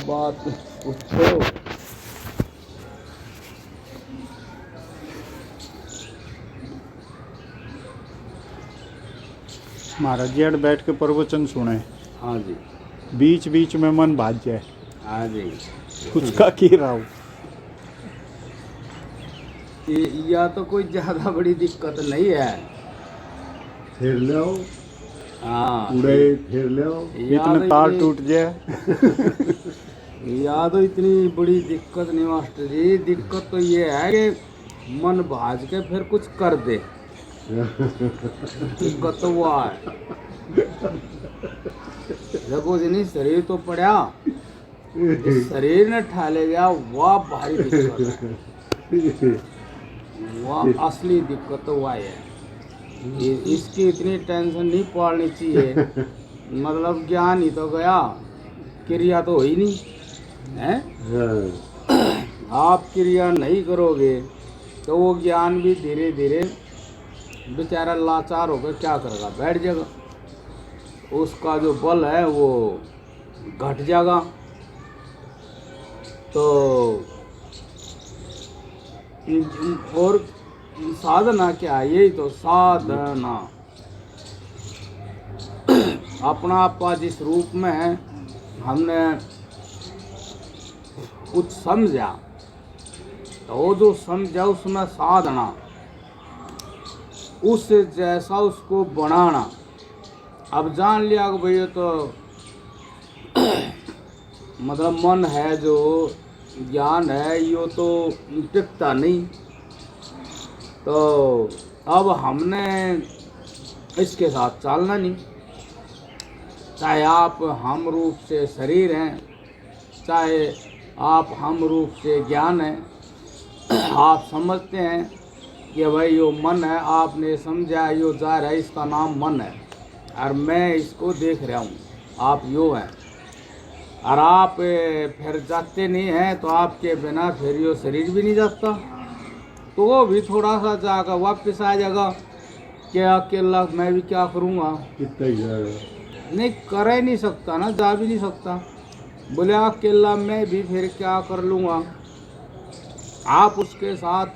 बात पूछो। महाराज जी अड़ बैठ के प्रवचन सुने, हाँ जी, बीच बीच में मन भाज जाए, हाँ जी। उसका की राव। या तो कोई ज्यादा बड़ी दिक्कत नहीं है। फिर लो हाँ, उड़े फिर लो या इतने तो तार इतनी- टूट जाए। या तो इतनी बड़ी दिक्कत नहीं मास्टर जी। दिक्कत तो ये है कि मन भाज के फिर कुछ कर दे। दिक्कत तो वो है। देखो जी, नहीं शरीर तो पड़ा, जिस शरीर ने ठाले गया वह भारी दिक्कत है। वह असली दिक्कत तो वह है। इसकी इतनी टेंशन नहीं पड़नी चाहिए। मतलब ज्ञान ही तो गया, क्रिया तो हुई नहीं है। आप क्रिया नहीं करोगे तो वो ज्ञान भी धीरे धीरे बेचारा लाचार होकर क्या करेगा, बैठ जाएगा। उसका जो बल है वो घट जाएगा। तो और साधना क्या है? यही तो साधना। अपना आपा जिस रूप में हमने कुछ समझा, तो वो जो समझा उसमें साधना, उस जैसा उसको बनाना। अब जान लिया कि भाई ये तो मतलब मन है, जो ज्ञान है ये तो टिकता नहीं। तो अब हमने इसके साथ चलना नहीं। चाहे आप हम रूप से शरीर हैं, चाहे आप हम रूप से ज्ञान है। आप समझते हैं कि भाई यो मन है, आपने समझा यो जा रहा है, इसका नाम मन है और मैं इसको देख रहा हूँ, आप यो हैं। और आप फिर जाते नहीं हैं तो आपके बिना फिर यो शरीर भी नहीं जाता। तो वो भी थोड़ा सा जाकर वापस आ जाएगा कि अकेला मैं भी क्या करूँगा। कितना ही जाएगा। नहीं कर ही नहीं सकता ना, जा भी नहीं सकता। बोले अकेला मैं भी फिर क्या कर लूँगा। आप उसके साथ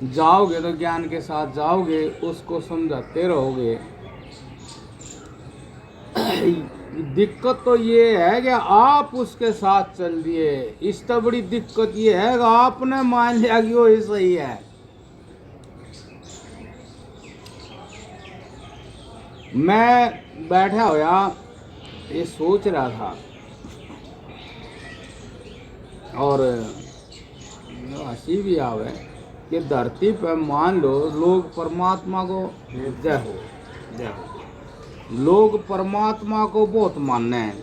जाओगे तो ज्ञान के साथ जाओगे, उसको समझाते रहोगे। दिक्कत तो ये है कि आप उसके साथ चल दिए। इससे बड़ी दिक्कत ये है कि आपने मान लिया कि वो ही सही है। मैं बैठा होया ये सोच रहा था, और हंसी भी आवे कि धरती पर मान लो लोग परमात्मा को जय हो, जय हो, लोग परमात्मा को बहुत मानने हैं,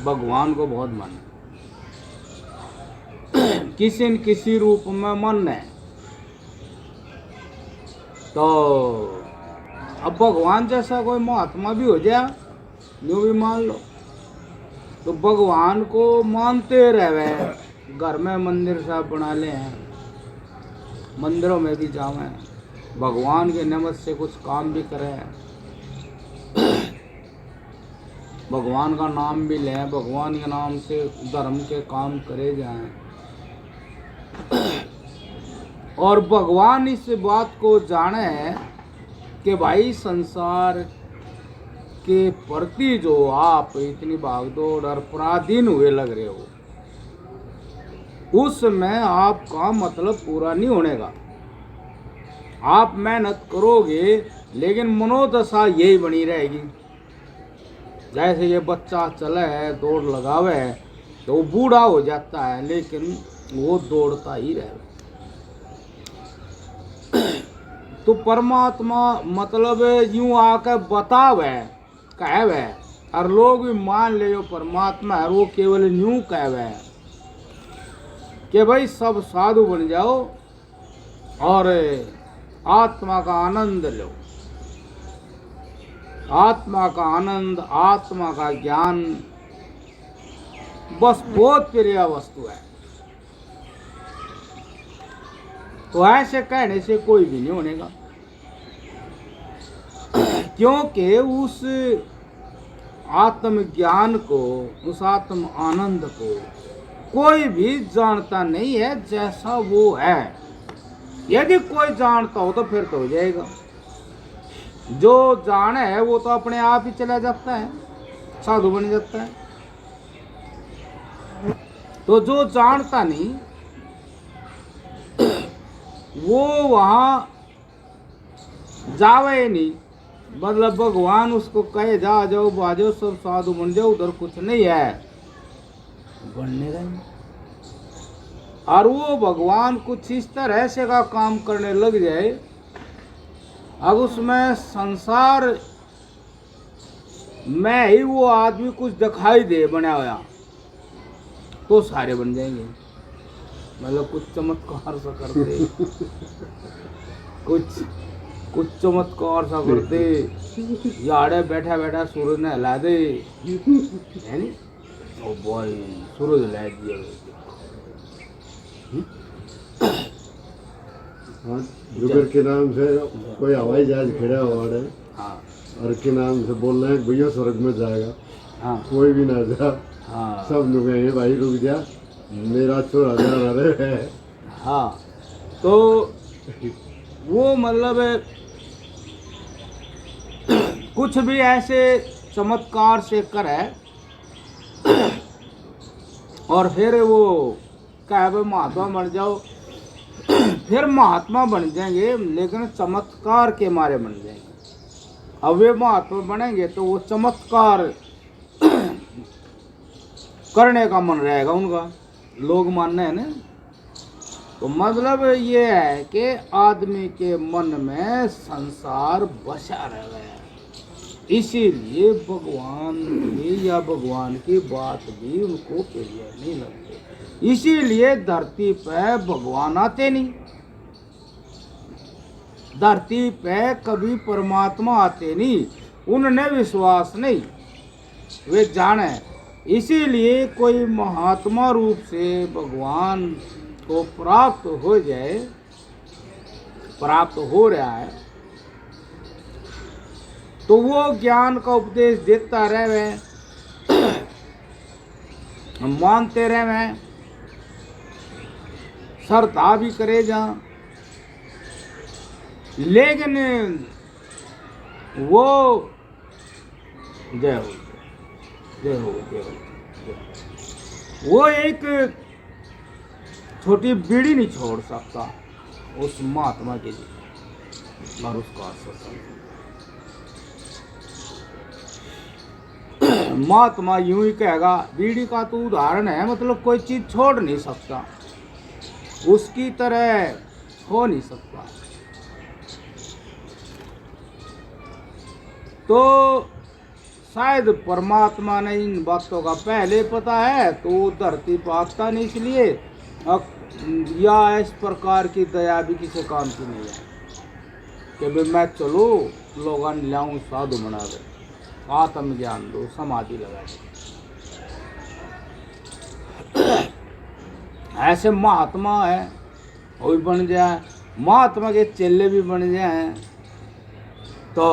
भगवान को बहुत मानने हैं। किसी न किसी रूप में मानने हैं। तो अब भगवान जैसा कोई महात्मा भी हो जाए, जो भी मान लो, तो भगवान को मानते रहे। घर में मंदिर साहब बना ले हैं, मंदिरों में भी जावें, भगवान के निमित्त से कुछ काम भी करें, भगवान का नाम भी लें, भगवान के नाम से धर्म के काम करे जाएं। और भगवान इस बात को जाने कि भाई संसार के प्रति जो आप इतनी भागदौड़ और पराधीन हुए लग रहे हो, उसमें आपका मतलब पूरा नहीं होने का। आप मेहनत करोगे लेकिन मनोदशा यही बनी रहेगी। जैसे ये बच्चा चले है, दौड़ लगावे है, तो वो बूढ़ा हो जाता है लेकिन वो दौड़ता ही रहे। तो परमात्मा मतलब यूं आकर बतावे, कहवे, और लोग भी मान ले परमात्मा है, वो केवल यूं कहवे कि भाई सब साधु बन जाओ और आत्मा का आनंद लो। आत्मा का आनंद, आत्मा का ज्ञान बस बहुत प्रिय वस्तु है। तो ऐसे कहने से कोई भी नहीं होने का, क्योंकि उस आत्म ज्ञान को, उस आत्म आनंद को कोई भी जानता नहीं है जैसा वो है। यदि कोई जानता हो तो फिर तो हो जाएगा। जो जान है वो तो अपने आप ही चला जाता है, साधु बन जाता है। तो जो जानता नहीं वो वहां जावे नहीं, मतलब भगवान उसको कहे जा जाओ बाजो सब साधु बन जाओ, उधर कुछ नहीं है, बनने रहे। और वो भगवान कुछ इस तरह से का काम करने लग जाए, अब उसमें संसार में ही वो आदमी कुछ दिखाई दे बना हुआ तो सारे बन जाएंगे। मतलब कुछ चमत्कार सा करते, कुछ चमत्कार सा करते, याड़े बैठा बैठा सूरज ने हिला दे, है नी? ओ बॉय सूरज हिला दिया। हाँ, जुगर के नाम से कोई हवाई जहाज खड़ा हुआ है, हाँ और के नाम से बोल रहे हैं भैया स्वर्ग में जाएगा, हाँ कोई भी ना जा, हाँ सब लोग कहेंगे भाई रुक जा, मेरा छोरा जा रहा है। हाँ। तो वो मतलब कुछ भी ऐसे चमत्कार से करे और फिर वो कहे भाई महात्मा बन जाओ, फिर महात्मा बन जाएंगे लेकिन चमत्कार के मारे बन जाएंगे। अब वे महात्मा बनेंगे तो वो चमत्कार करने का मन रहेगा उनका, लोग मानने हैं ना। तो मतलब ये है कि आदमी के मन में संसार बसा रह गया, इसीलिए भगवान की या भगवान की बात भी उनको क्लियर नहीं लगती, इसीलिए धरती पे भगवान आते नहीं, धरती पे कभी परमात्मा आते नहीं, उन्हें विश्वास नहीं, वे जाने। इसीलिए कोई महात्मा रूप से भगवान को प्राप्त हो जाए, प्राप्त हो रहा है, तो वो ज्ञान का उपदेश देता रहे, हम मानते रहे, श्रद्धा भी करे जा, लेकिन वो जय हो जय हो जय हो, वो एक छोटी बीड़ी नहीं छोड़ सकता उस महात्मा के लिए और उसका सत्संग। महात्मा यूं ही कहेगा, बीड़ी का तो उदाहरण है, मतलब कोई चीज छोड़ नहीं सकता, उसकी तरह हो नहीं सकता। तो शायद परमात्मा ने इन बातों का पहले पता है तो वो धरती पर आता नहीं, इसलिए या इस प्रकार की दया भी किसी काम की नहीं है कि भाई मैं चलो लोगों ने लाऊं साधु बना दे, आत्म ज्ञान दो, समाधि लगा दे। ऐसे महात्मा है वो भी बन जाए, महात्मा के चेले भी बन जाए, तो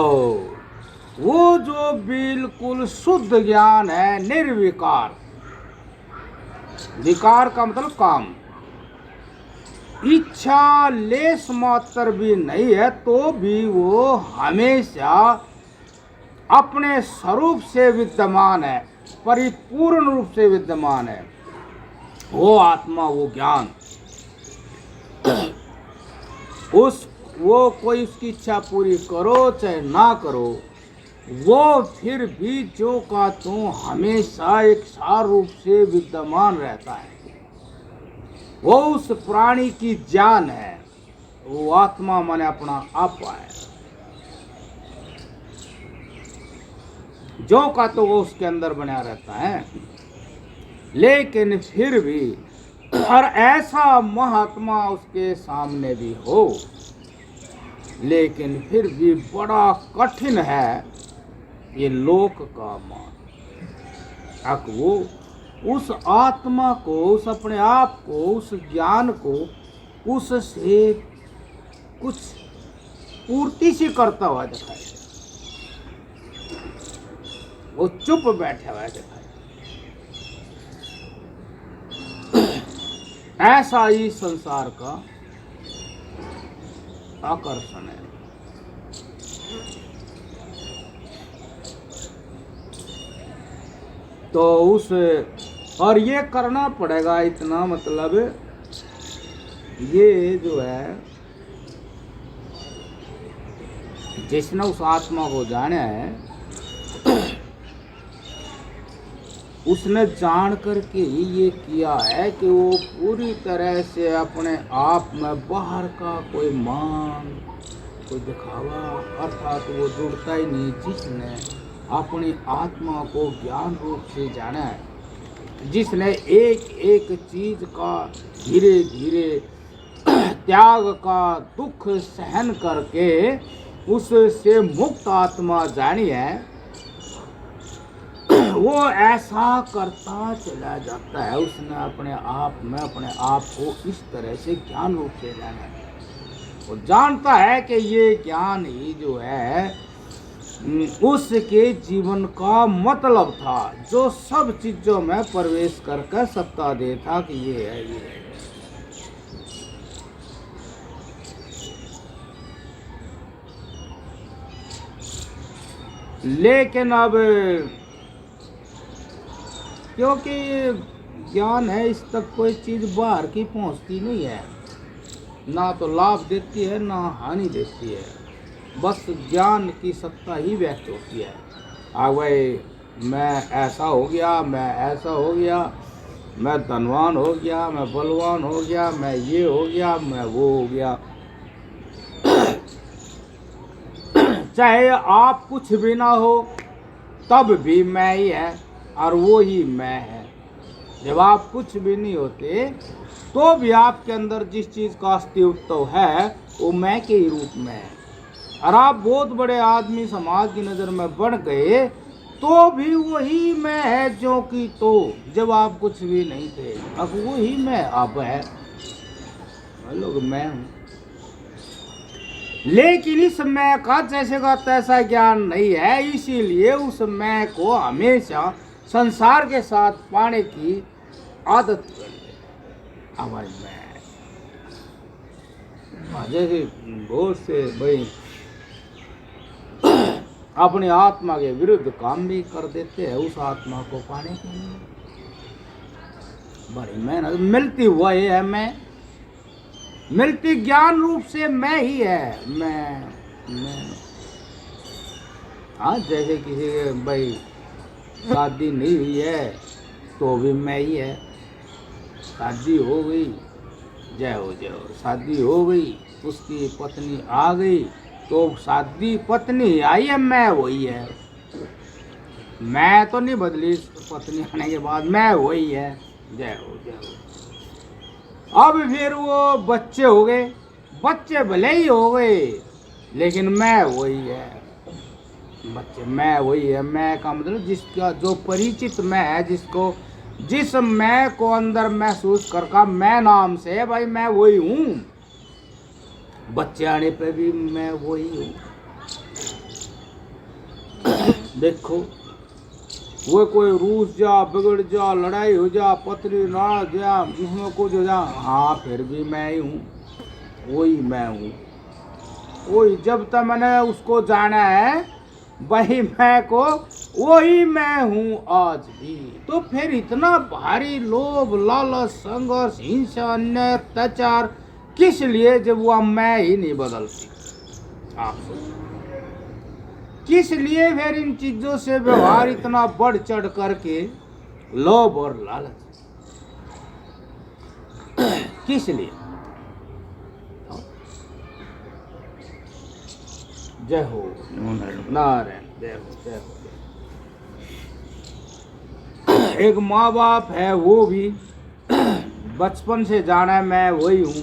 वो जो बिल्कुल शुद्ध ज्ञान है, निर्विकार, विकार का मतलब काम, इच्छा लेस मात्र भी नहीं है तो भी वो हमेशा अपने स्वरूप से विद्यमान है, परिपूर्ण रूप से विद्यमान है, वो आत्मा, वो ज्ञान। वो कोई उसकी इच्छा पूरी करो चाहे ना करो, वो फिर भी जो का तो हमेशा एक सार रूप से विद्यमान रहता है, वो उस प्राणी की जान है, वो आत्मा माने अपना आपा है, जो का तो वो उसके अंदर बना रहता है। लेकिन फिर भी और ऐसा महात्मा उसके सामने भी हो, लेकिन फिर भी बड़ा कठिन है ये लोक का मान। अब वो उस आत्मा को, उस अपने आप को, उस ज्ञान को उससे कुछ पूर्ति सी करता हुआ दिखाई, वो चुप बैठा हुआ दिखाई। ऐसा ही संसार का आकर्षण है। तो उस और ये करना पड़ेगा इतना, मतलब ये जो है जिसने उस आत्मा को जाना है उसने जान करके ही ये किया है कि वो पूरी तरह से अपने आप में बाहर का कोई मान, कोई दिखावा, अर्थात वो जुड़ता ही नहीं। जिसने अपनी आत्मा को ज्ञान रूप से जाना है, जिसने एक एक चीज का धीरे धीरे त्याग का दुख सहन करके उससे मुक्त आत्मा जानी है, वो ऐसा करता चला जाता है। उसने अपने आप में अपने आप को इस तरह से ज्ञान रूप से जाना है। वो जानता है कि ये ज्ञान ही जो है उसके जीवन का मतलब था, जो सब चीजों में प्रवेश करके सत्ता दे था कि ये है, ये है। लेकिन अब क्योंकि ज्ञान है, इस तक कोई चीज बाहर की पहुंचती नहीं है, ना तो लाभ देती है ना हानि देती है। बस ज्ञान की सत्ता ही व्यक्त होती है। भाई मैं ऐसा हो गया, मैं ऐसा हो गया, मैं धनवान हो गया, मैं बलवान हो गया, मैं ये हो गया, मैं वो हो गया। चाहे आप कुछ भी ना हो तब भी मैं ही है और वो ही मैं है। जब आप कुछ भी नहीं होते तो भी आपके अंदर जिस चीज का अस्तित्व है वो मैं के ही रूप में है। और आप बहुत बड़े आदमी समाज की नजर में बढ़ गए तो भी वही मैं है जो कि तो जब आप कुछ भी नहीं थे, अब वही मैं अब है। लोग मैं हूं, लेकिन इस मैं का जैसे का तैसा ज्ञान नहीं है, इसीलिए उस मैं को हमेशा संसार के साथ पाने की आदत कर ले। आवाज में जैसे बहुत से भाई अपनी आत्मा के विरुद्ध काम भी कर देते हैं उस आत्मा को पाने के लिए। बड़ी मेहनत मिलती हुआ ये है मैं, मिलती ज्ञान रूप से मैं ही है। मैं हाँ, जैसे किसी के भाई शादी नहीं हुई है तो भी मैं ही है। शादी हो गई, जय हो जय हो, शादी हो गई, उसकी पत्नी आ गई तो शादी पत्नी आई है, मैं वही है। मैं तो नहीं बदली, पत्नी आने के बाद मैं वही है। जय हो जय हो। अब फिर वो बच्चे हो गए, बच्चे भले ही हो गए लेकिन मैं वही है। बच्चे मैं वही है। मैं का मतलब जिसका जो परिचित मैं है, जिसको जिस मैं को अंदर महसूस करका मैं नाम से, भाई मैं वही हूँ। बच्चे आने पे भी मैं वही हूँ। देखो वो कोई रूस जा, बिगड़ जा, लड़ाई हो जा, पत्नी ना जा, उसमें कुछ हो जा, हाँ फिर भी मैं ही हूँ, वही मैं हूँ। वही जब तक मैंने उसको जाना है वही मैं को, वही मैं हूँ आज भी। तो फिर इतना भारी लोभ, लालच, संघर्ष, हिंसा, अन्याय, अत्याचार किस लिए, जब वो मैं ही नहीं बदलती? आप सोचो किस लिए फिर इन चीजों से व्यवहार इतना बढ़ चढ़ करके, लोभ और लालच किस लिए? जय हो नारायण, जय हो जय हो। एक माँ बाप है, वो भी बचपन से जाना है मैं वही हूँ,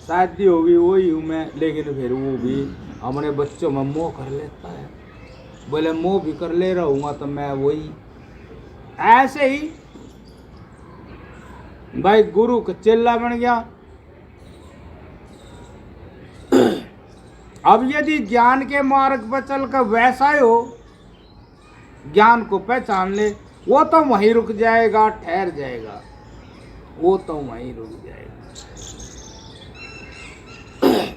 शादी होगी वही हूँ मैं, लेकिन फिर वो भी अपने बच्चों में मोह कर लेता है। बोले मोह भी कर ले रहूँगा तो मैं वही। ऐसे ही भाई गुरु का चेला बन गया। अब यदि ज्ञान के मार्ग पर चल कर वैसा ही हो, ज्ञान को पहचान ले, वो तो वहीं रुक जाएगा, ठहर जाएगा, वो तो वहीं रुक जाएगा।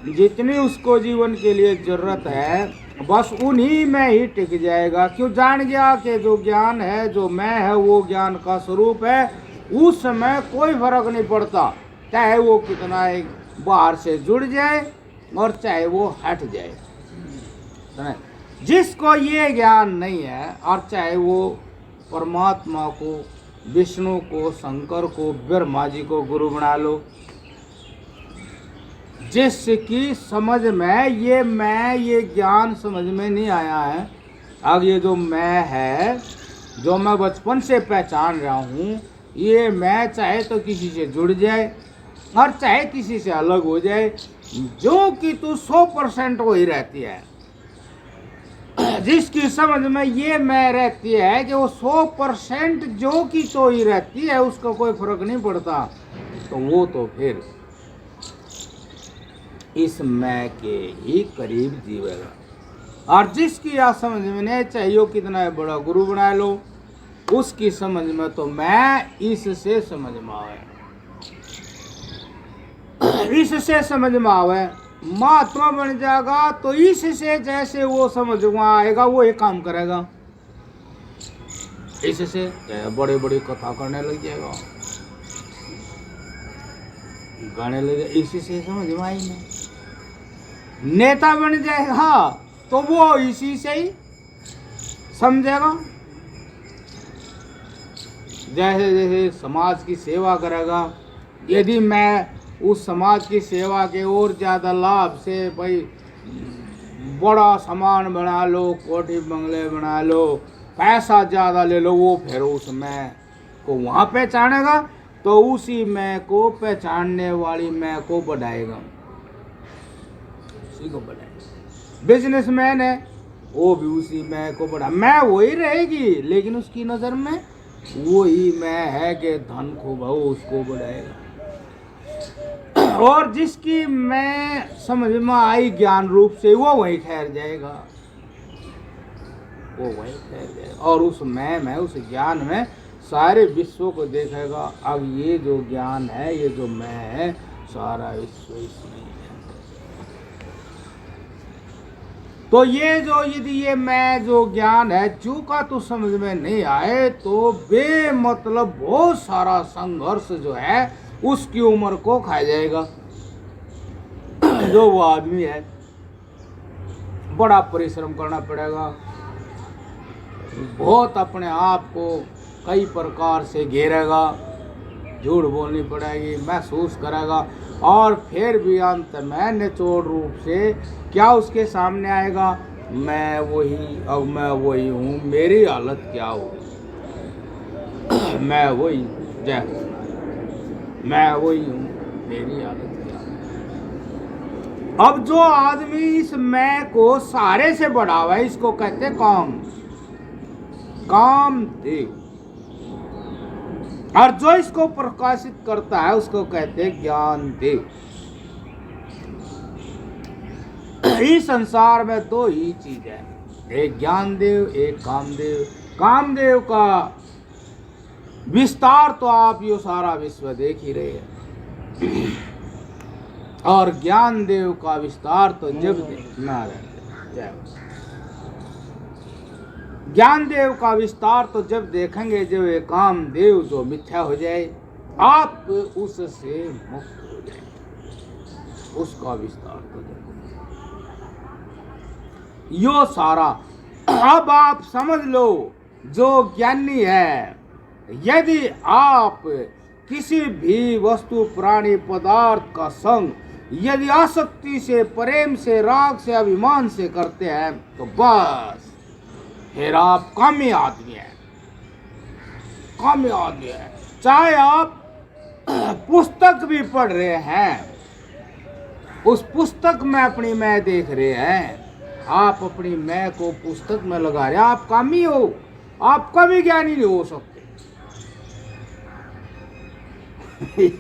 जितनी उसको जीवन के लिए जरूरत है बस उन्हीं में ही टिक जाएगा। क्यों? जान गया कि जो ज्ञान है, जो मैं है, वो ज्ञान का स्वरूप है। उस समय कोई फर्क नहीं पड़ता, चाहे वो कितना एक बाहर से जुड़ जाए और चाहे वो हट जाए। जिसको ये ज्ञान नहीं है, और चाहे वो परमात्मा को, विष्णु को, शंकर को, ब्रह्मा जी को गुरु बना लो, जिसकी समझ में ये मैं, ये ज्ञान समझ में नहीं आया है। अब ये जो मैं है, जो मैं बचपन से पहचान रहा हूँ, ये मैं चाहे तो किसी से जुड़ जाए और चाहे किसी से अलग हो जाए, जो कि तू 100% वही रहती है। जिसकी समझ में ये मैं रहती है कि वो 100% जो कि तो ही रहती है, उसका कोई फर्क नहीं पड़ता, तो वो तो फिर इस मैं के ही करीब जीवेगा। और जिसकी या समझ में नहीं, चाहिए कितना बड़ा गुरु बना लो, उसकी समझ में तो मैं इससे समझ में आवे, इससे समझ में आवे, महात्मा बन जाएगा तो इससे जैसे वो समझ में आएगा वो एक काम करेगा, इससे बड़े बड़े कथा करने लग जाएगा, गाने लगे, इससे समझ में आई नहीं। नेता बन जाएगा तो वो इसी से ही समझेगा। जैसे जैसे समाज की सेवा करेगा, यदि मैं उस समाज की सेवा के और ज़्यादा लाभ से भाई बड़ा सामान बना लो, कोठी बंगले बना लो, पैसा ज़्यादा ले लो, वो फिर उस मैं को वहाँ पहचानेगा, तो उसी मैं को पहचानने वाली मैं को बढ़ाएगा, उसी को बढ़ाएगा। बिजनेसमैन है, वो भी उसी मैं को बढ़ा, मैं वही रहेगी, लेकिन उसकी नज़र में वही मैं है कि धन खूब है, उसको बढ़ाएगा। और जिसकी मैं समझ में आई ज्ञान रूप से, वो वहीं ठहर जाएगा, वो वहीं ठहर जाएगा। और उस मैं में, उस ज्ञान में सारे विश्व को देखेगा। अब ये जो ज्ञान है, ये जो मैं है, सारा विश्व इसमें है। तो ये जो यदि ये मैं जो ज्ञान है, जो का तो समझ में नहीं आए, तो बेमतलब बहुत सारा संघर्ष जो है उसकी उम्र को खा जाएगा। जो वो आदमी है, बड़ा परिश्रम करना पड़ेगा, बहुत अपने आप को कई प्रकार से घेरेगा, झूठ बोलनी पड़ेगी, महसूस करेगा, और फिर भी अंत में निचोड़ रूप से क्या उसके सामने आएगा? मैं वही, अब मैं वही हूँ, मेरी हालत क्या हो, मैं वही, जय मैं वही हूँ, मेरी हालत क्या हो। अब जो आदमी इस मैं को सारे से बढ़ावा है, इसको कहते कामदेव, और जो इसको प्रकाशित करता है उसको कहते हैं ज्ञानदेव। इस संसार में दो ही चीज है, एक ज्ञानदेव, एक कामदेव। कामदेव का विस्तार तो आप यो सारा विश्व देख ही रहे हैं, और ज्ञानदेव का विस्तार तो जब देखना रहता। ज्ञानदेव का विस्तार तो जब देखेंगे जब ये कामदेव जो मिथ्या हो जाए, आप उससे मुक्त हो जाए, उसका विस्तार तो देखेंगे। यो सारा अब आप समझ लो, जो ज्ञानी है, यदि आप किसी भी वस्तु, प्राणी, पदार्थ का संग यदि आसक्ति से, प्रेम से, राग से, अभिमान से करते हैं, तो बस फिर आप कामी आदमी हैं, कामी आदमी है। चाहे आप पुस्तक भी पढ़ रहे हैं, उस पुस्तक में अपनी मैं देख रहे हैं, आप अपनी मैं को पुस्तक में लगा रहे हैं, आप कामी हो, आप कभी ज्ञानी नहीं हो सकते।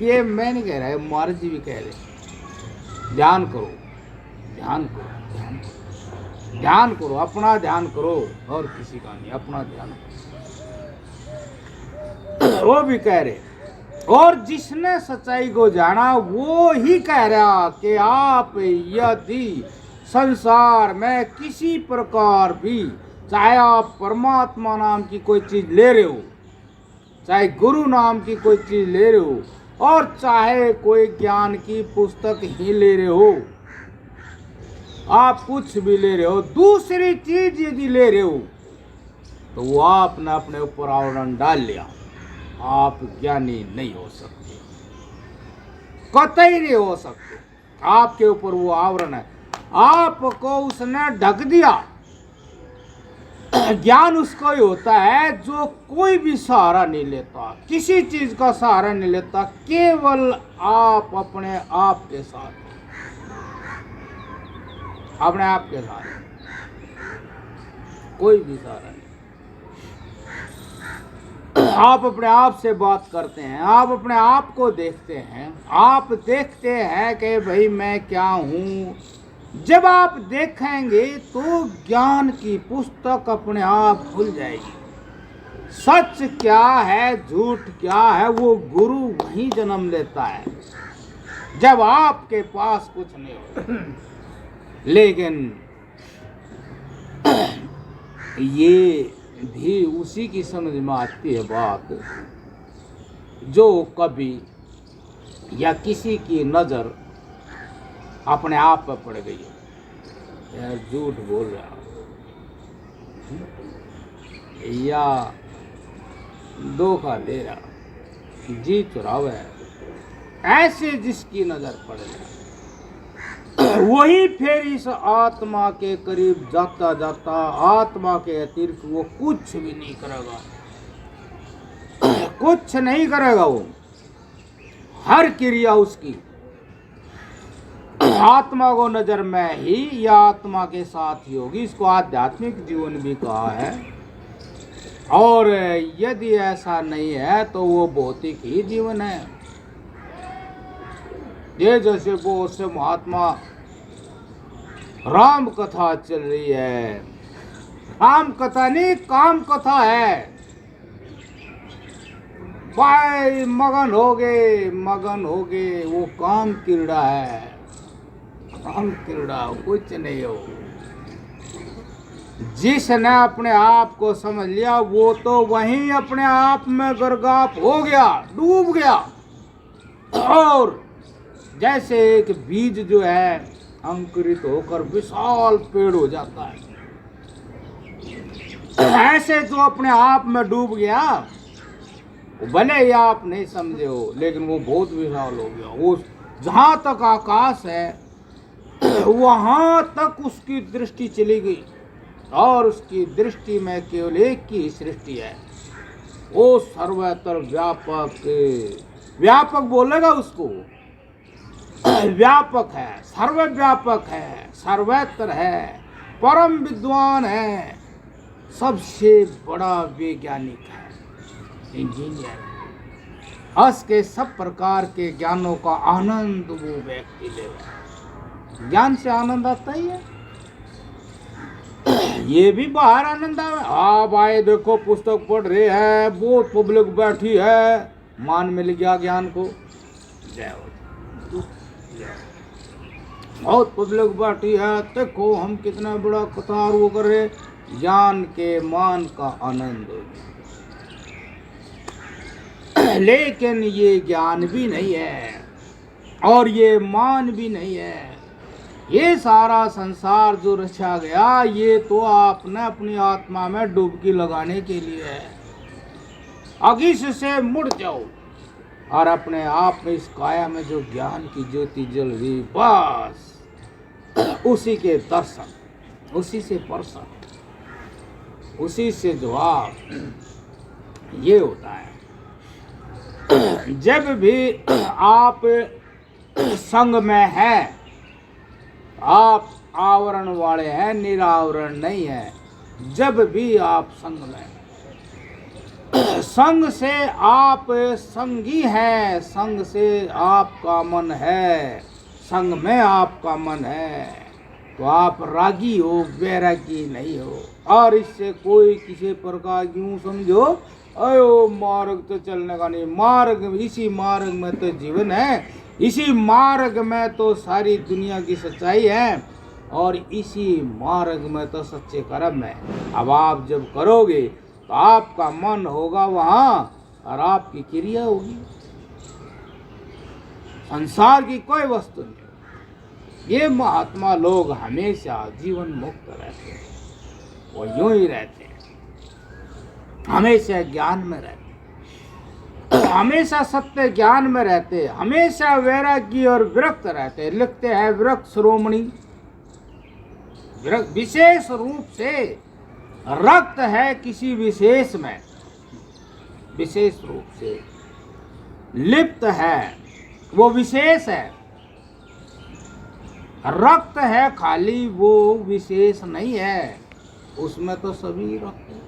ये मैं नहीं कह रहा है, महाराज जी भी कह रहे हैं, ध्यान करो, ध्यान करो, ध्यान करो। ध्यान करो, अपना ध्यान करो और किसी का नहीं, अपना ध्यान करो। वो भी कह रहे, और जिसने सच्चाई को जाना वो ही कह रहा कि आप यदि संसार में किसी प्रकार भी, चाहे आप परमात्मा नाम की कोई चीज ले रहे हो, चाहे गुरु नाम की कोई चीज ले रहे हो, और चाहे कोई ज्ञान की पुस्तक ही ले रहे हो, आप कुछ भी ले रहे हो, दूसरी चीज यदि ले रहे हो, तो वो आपने अपने ऊपर आवरण डाल लिया, आप ज्ञानी नहीं हो सकते, कतई नहीं हो सकते। आपके ऊपर वो आवरण है, आपको उसने ढक दिया। ज्ञान उसको ही होता है जो कोई भी सहारा नहीं लेता, किसी चीज का सहारा नहीं लेता, केवल आप अपने आप के साथ, अपने आप के साथ, कोई भी सहारा नहीं। आप अपने आप से बात करते हैं, आप अपने आप को देखते हैं, आप देखते हैं कि भाई मैं क्या हूँ। जब आप देखेंगे तो ज्ञान की पुस्तक अपने आप खुल जाएगी। सच क्या है, झूठ क्या है, वो गुरु वहीं जन्म लेता है जब आपके पास कुछ नहीं होता। लेकिन ये भी उसी की समझ में आती है बात जो कभी या किसी की नज़र अपने आप पर पड़ गई है, यार झूठ बोल रहा या धोखा दे रहा, जी चुरावा है, ऐसे जिसकी नज़र पड़ जाए वही फिर इस आत्मा के करीब जाता जाता आत्मा के अतिरिक्त वो कुछ भी नहीं करेगा, कुछ नहीं करेगा। वो हर क्रिया उसकी आत्मा को नजर में ही या आत्मा के साथ ही होगी। इसको आध्यात्मिक जीवन भी कहा है, और यदि ऐसा नहीं है तो वो भौतिक ही जीवन है। ये जैसे बहुत से महात्मा राम कथा चल रही है, राम कथा नहीं काम कथा है, भाई मगन हो गए, वो काम कीड़ा है, काम कीड़ा कुछ नहीं हो। जिसने अपने आप को समझ लिया वो तो वहीं अपने आप में गर्गाप हो गया, डूब गया। और जैसे एक बीज जो है अंकुरित होकर विशाल पेड़ हो जाता है, ऐसे जो अपने आप में डूब गया, भले ही आप नहीं समझे हो लेकिन वो बहुत विशाल हो गया। वो जहाँ तक आकाश है वहाँ तक उसकी दृष्टि चली गई, और उसकी दृष्टि में केवल एक की सृष्टि है। वो सर्वत्र व्यापक, व्यापक बोलेगा उसको, व्यापक है, सर्वव्यापक है, सर्वत्र है, परम विद्वान है, सबसे बड़ा वैज्ञानिक है, इंजीनियर। अस के सब प्रकार के ज्ञानों का आनंद वो व्यक्ति लेगा। ज्ञान से आनंद आता ही है, ये भी बाहर आनंद आवे। आप आए देखो पुस्तक पढ़ रहे हैं, बहुत पब्लिक बैठी है, मान मिल गया ज्ञान को, जय हो, बहुत पब्लिक बैठी है, देखो हम कितना बड़ा कतार वो कर रहे, ज्ञान के मान का आनंद। लेकिन ये ज्ञान भी नहीं है और ये मान भी नहीं है। ये सारा संसार जो रचा गया ये तो आपने अपनी आत्मा में डुबकी लगाने के लिए है। अब इससे मुड़ जाओ और अपने आप में इस काया में जो ज्ञान की ज्योति जल रही, बस उसी के दर्शन, उसी से परसन, उसी से जवाब, ये होता है। जब भी आप संग में हैं, आप आवरण वाले हैं, निरावरण नहीं है। जब भी आप संग में, संग से आप संगी हैं, संग से आपका मन है, संग में आपका मन है, तो आप रागी हो, वैरागी नहीं हो। और इससे कोई किसी प्रकार यूं समझो अयो मार्ग तो चलने का नहीं, मार्ग, इसी मार्ग में तो जीवन है, इसी मार्ग में तो सारी दुनिया की सच्चाई है, और इसी मार्ग में तो सच्चे कर्म है। अब आप जब करोगे तो आपका मन होगा वहाँ और आपकी क्रिया होगी। संसार की कोई वस्तु नहीं। ये महात्मा लोग हमेशा जीवन मुक्त रहते हैं, वो यूं ही रहते हैं, हमेशा ज्ञान में रहते हैं, हमेशा सत्य ज्ञान में रहते हैं, हमेशा वैरागी और विरक्त रहते हैं। लिखते हैं विरक्त शिरोमणि, विशेष रूप से रक्त है किसी विशेष में, विशेष रूप से लिप्त है, वो विशेष है। रक्त है खाली, वो विशेष नहीं है, उसमें तो सभी रक्त है।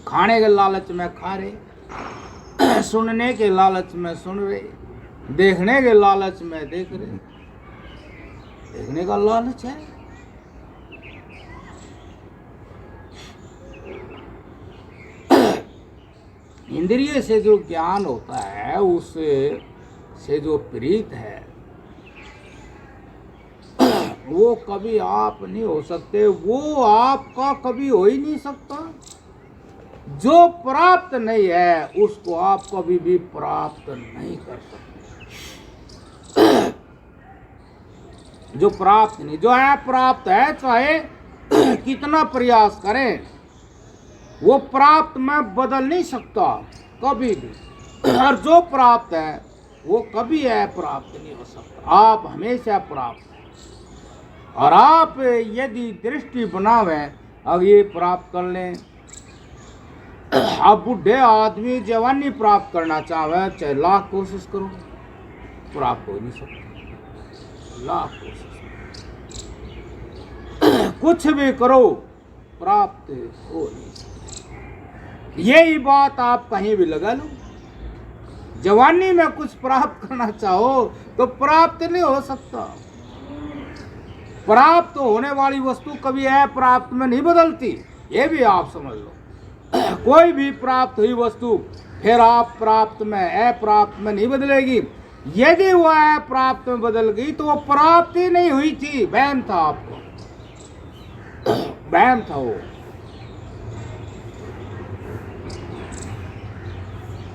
खाने के लालच में खा रहे, सुनने के लालच में सुन रहे, देखने के लालच में देख रहे। देखने का लालच है, इंद्रिय से जो ज्ञान होता है उससे से जो प्रीत है वो कभी आप नहीं हो सकते, वो आपका कभी हो ही नहीं सकता। जो प्राप्त नहीं है उसको आप कभी भी प्राप्त नहीं कर सकते। जो प्राप्त नहीं, जो है प्राप्त है, चाहे कितना प्रयास करें वो प्राप्त में बदल नहीं सकता कभी भी। और जो प्राप्त है वो कभी है प्राप्त नहीं हो सकता। आप हमेशा प्राप्त हैं, और आप यदि दृष्टि बनावे अब ये प्राप्त कर लें। अब बुढ़े आदमी जवानी प्राप्त करना चाहे, चाहे लाख कोशिश करो, प्राप्त हो नहीं सकता। लाख कोशिश कुछ भी करो, प्राप्त हो नहीं सकता। यही बात आप कहीं भी लगा लो, जवानी में कुछ प्राप्त करना चाहो तो प्राप्त नहीं हो सकता। प्राप्त होने वाली वस्तु कभी अप्राप्त में नहीं बदलती, ये भी आप समझ लो। कोई भी प्राप्त हुई वस्तु फिर आप प्राप्त में अप्राप्त में नहीं बदलेगी। यदि वो अप्राप्त में बदल गई तो वो प्राप्त ही नहीं हुई थी, वहम था आपको, वहम था वो।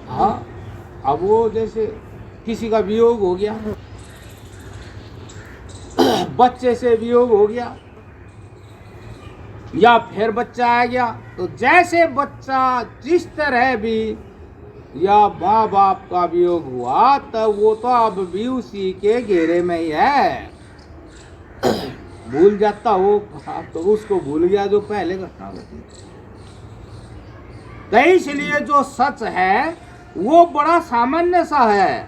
हाँ, अब वो जैसे किसी का वियोग हो गया, बच्चे से वियोग हो गया, या फिर बच्चा आ गया, तो जैसे बच्चा जिस तरह भी या माँ बाप का वियोग हुआ, तब वो तो अब भी उसी के घेरे में ही है। भूल जाता वो, तो उसको भूल गया जो पहले घटना घटी। तो इसलिए जो सच है वो बड़ा सामान्य सा है,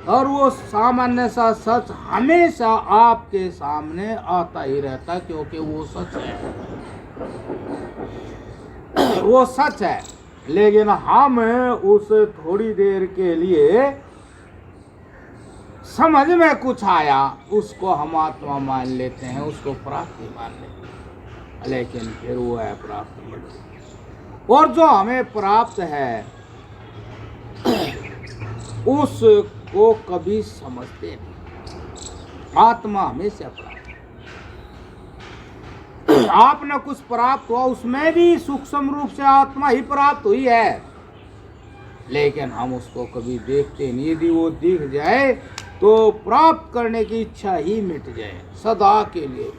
और वो सामान्य सा सच हमेशा आपके सामने आता ही रहता, क्योंकि वो सच है, वो सच है। लेकिन हम उसे थोड़ी देर के लिए समझ में कुछ आया, उसको हम आत्मा मान लेते हैं, उसको प्राप्ति मान लेते हैं, लेकिन फिर वो है प्राप्त नहीं। और जो हमें प्राप्त है उसको कभी समझते नहीं। आत्मा हमेशा प्राप्त। आपने कुछ प्राप्त हुआ, उसमें भी सूक्ष्म रूप से आत्मा ही प्राप्त हुई है, लेकिन हम उसको कभी देखते नहीं। यदि वो दिख जाए तो प्राप्त करने की इच्छा ही मिट जाए सदा के लिए।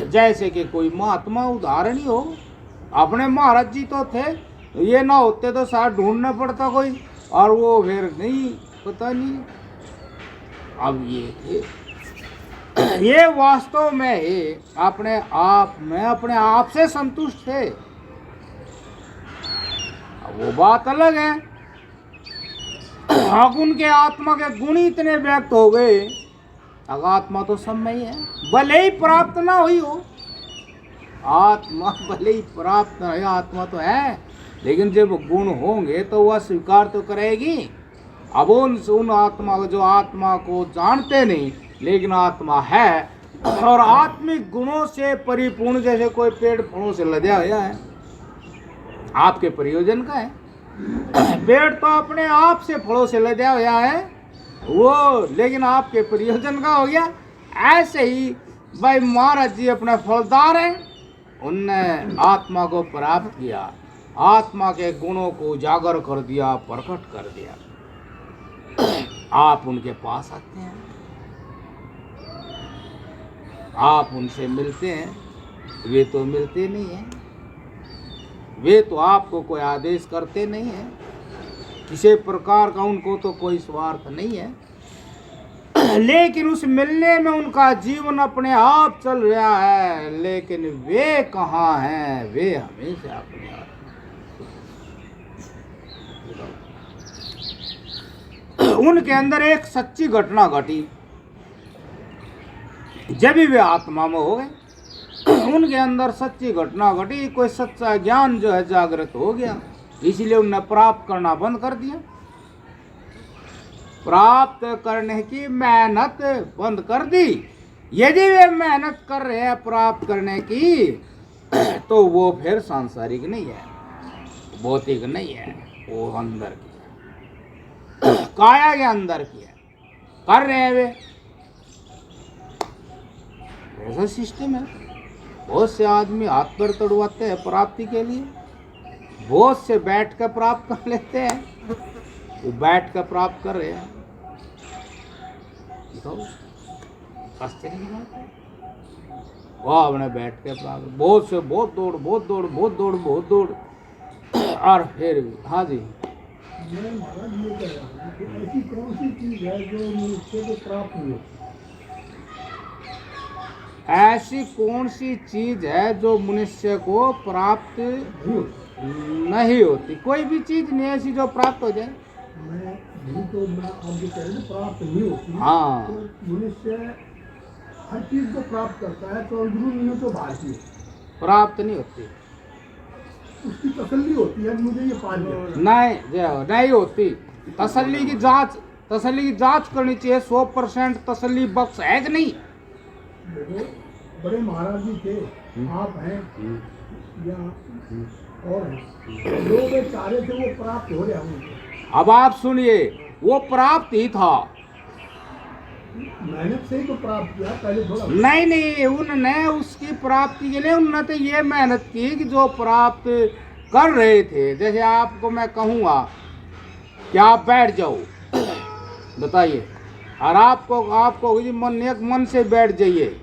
जैसे कि कोई महात्मा उदाहरण ही हो, अपने महाराज जी तो थे, ये ना होते तो शायद ढूंढना पड़ता कोई, और वो फिर नहीं, पता नहीं। अब ये थे, ये वास्तव में ही अपने आप में अपने आप से संतुष्ट थे। अब वो बात अलग है, अब उनके आत्मा के गुण इतने व्यक्त हो गए, अब आत्मा तो सब में ही है, भले ही प्राप्त ना हुई हो। आत्मा भले ही प्राप्त ना हो, आत्मा तो है, लेकिन जब गुण होंगे तो वह स्वीकार तो करेगी। अब उन आत्मा को, जो आत्मा को जानते नहीं लेकिन आत्मा है और आत्मिक गुणों से परिपूर्ण, जैसे कोई पेड़ फलों से लदा हुआ है, आपके प्रयोजन का है। पेड़ तो अपने आप से फलों से लदा हुआ है वो, लेकिन आपके प्रयोजन का हो गया। ऐसे ही भाई महाराज जी अपने फलदार हैं, उनने आत्मा को प्राप्त किया, आत्मा के गुणों को उजागर कर दिया, प्रकट कर दिया। आप उनके पास आते हैं, आप उनसे मिलते हैं, वे तो मिलते नहीं हैं, वे तो आपको कोई आदेश करते नहीं हैं, किसी प्रकार का उनको तो कोई स्वार्थ नहीं है। लेकिन उस मिलने में उनका जीवन अपने आप चल रहा है, लेकिन वे कहाँ हैं? वे हमेशा अपने आप। उनके अंदर एक सच्ची घटना घटी, जब भी वे आत्मा में हो गए, उनके अंदर सच्ची घटना घटी, कोई सच्चा ज्ञान जो है जागृत हो गया, इसलिए उन्होंने प्राप्त करना बंद कर दिया। प्राप्त करने की मेहनत बंद कर दी। यदि वे मेहनत कर रहे हैं प्राप्त करने की, तो वो फिर सांसारिक नहीं है, भौतिक नहीं है, वो अंदर की है, काया के अंदर की है, कर रहे हैं वे। ऐसा सिस्टम है। बहुत से आदमी हाथ पर तड़वाते हैं प्राप्ति के लिए, बहुत से बैठ कर प्राप्त कर लेते हैं, वो बैठ कर प्राप्त कर रहे हैं। आश्चर्य की बात है, वो आपने बैठ के प्राप्त, बहुत से बहुत दौड़, बहुत दौड़, बहुत दौड़, बहुत दौड़, और फिर भी। हाँ जी, मैं महाराज ये कह रहा हूँ कि ऐसी कौन सी चीज है जो मनुष्य को प्राप्त नहीं होती? ऐसी कौन सी चीज है जो मनुष्य को प्राप्त नहीं होती? कोई भी चीज नहीं ऐसी जो प्राप्त हो जाए। मैं आप जो कह रहे हैं प्राप्त नहीं होती, हाँ। तो मनुष्य हर चीज को प्राप्त करता है, तो अंदरूनी नहीं हो तो बाहर की प्राप्त नहीं होती, उसकी तसल्ली होती है, मुझे ये पा लिया। नहीं होती। तसल्ली की जांच करनी चाहिए। 100% तसल्ली बख्श है कि नहीं? देखो, बड़े महाराज जी थे, आप हैं या और हैं, लोग वे चाह रहे थे वो प्राप्त हो रहा है। अब आप सुनिए, वो प्राप्त ही था, मेहनत से ही तो प्राप्त किया, पहले थोड़ा नहीं, उनने उसकी प्राप्ति के लिए उन्होंने तो ये मेहनत की कि जो प्राप्त कर रहे थे, जैसे आपको मैं कहूँगा कि आप बैठ जाओ, बताइए, और आपको जी मन से बैठ जाइए,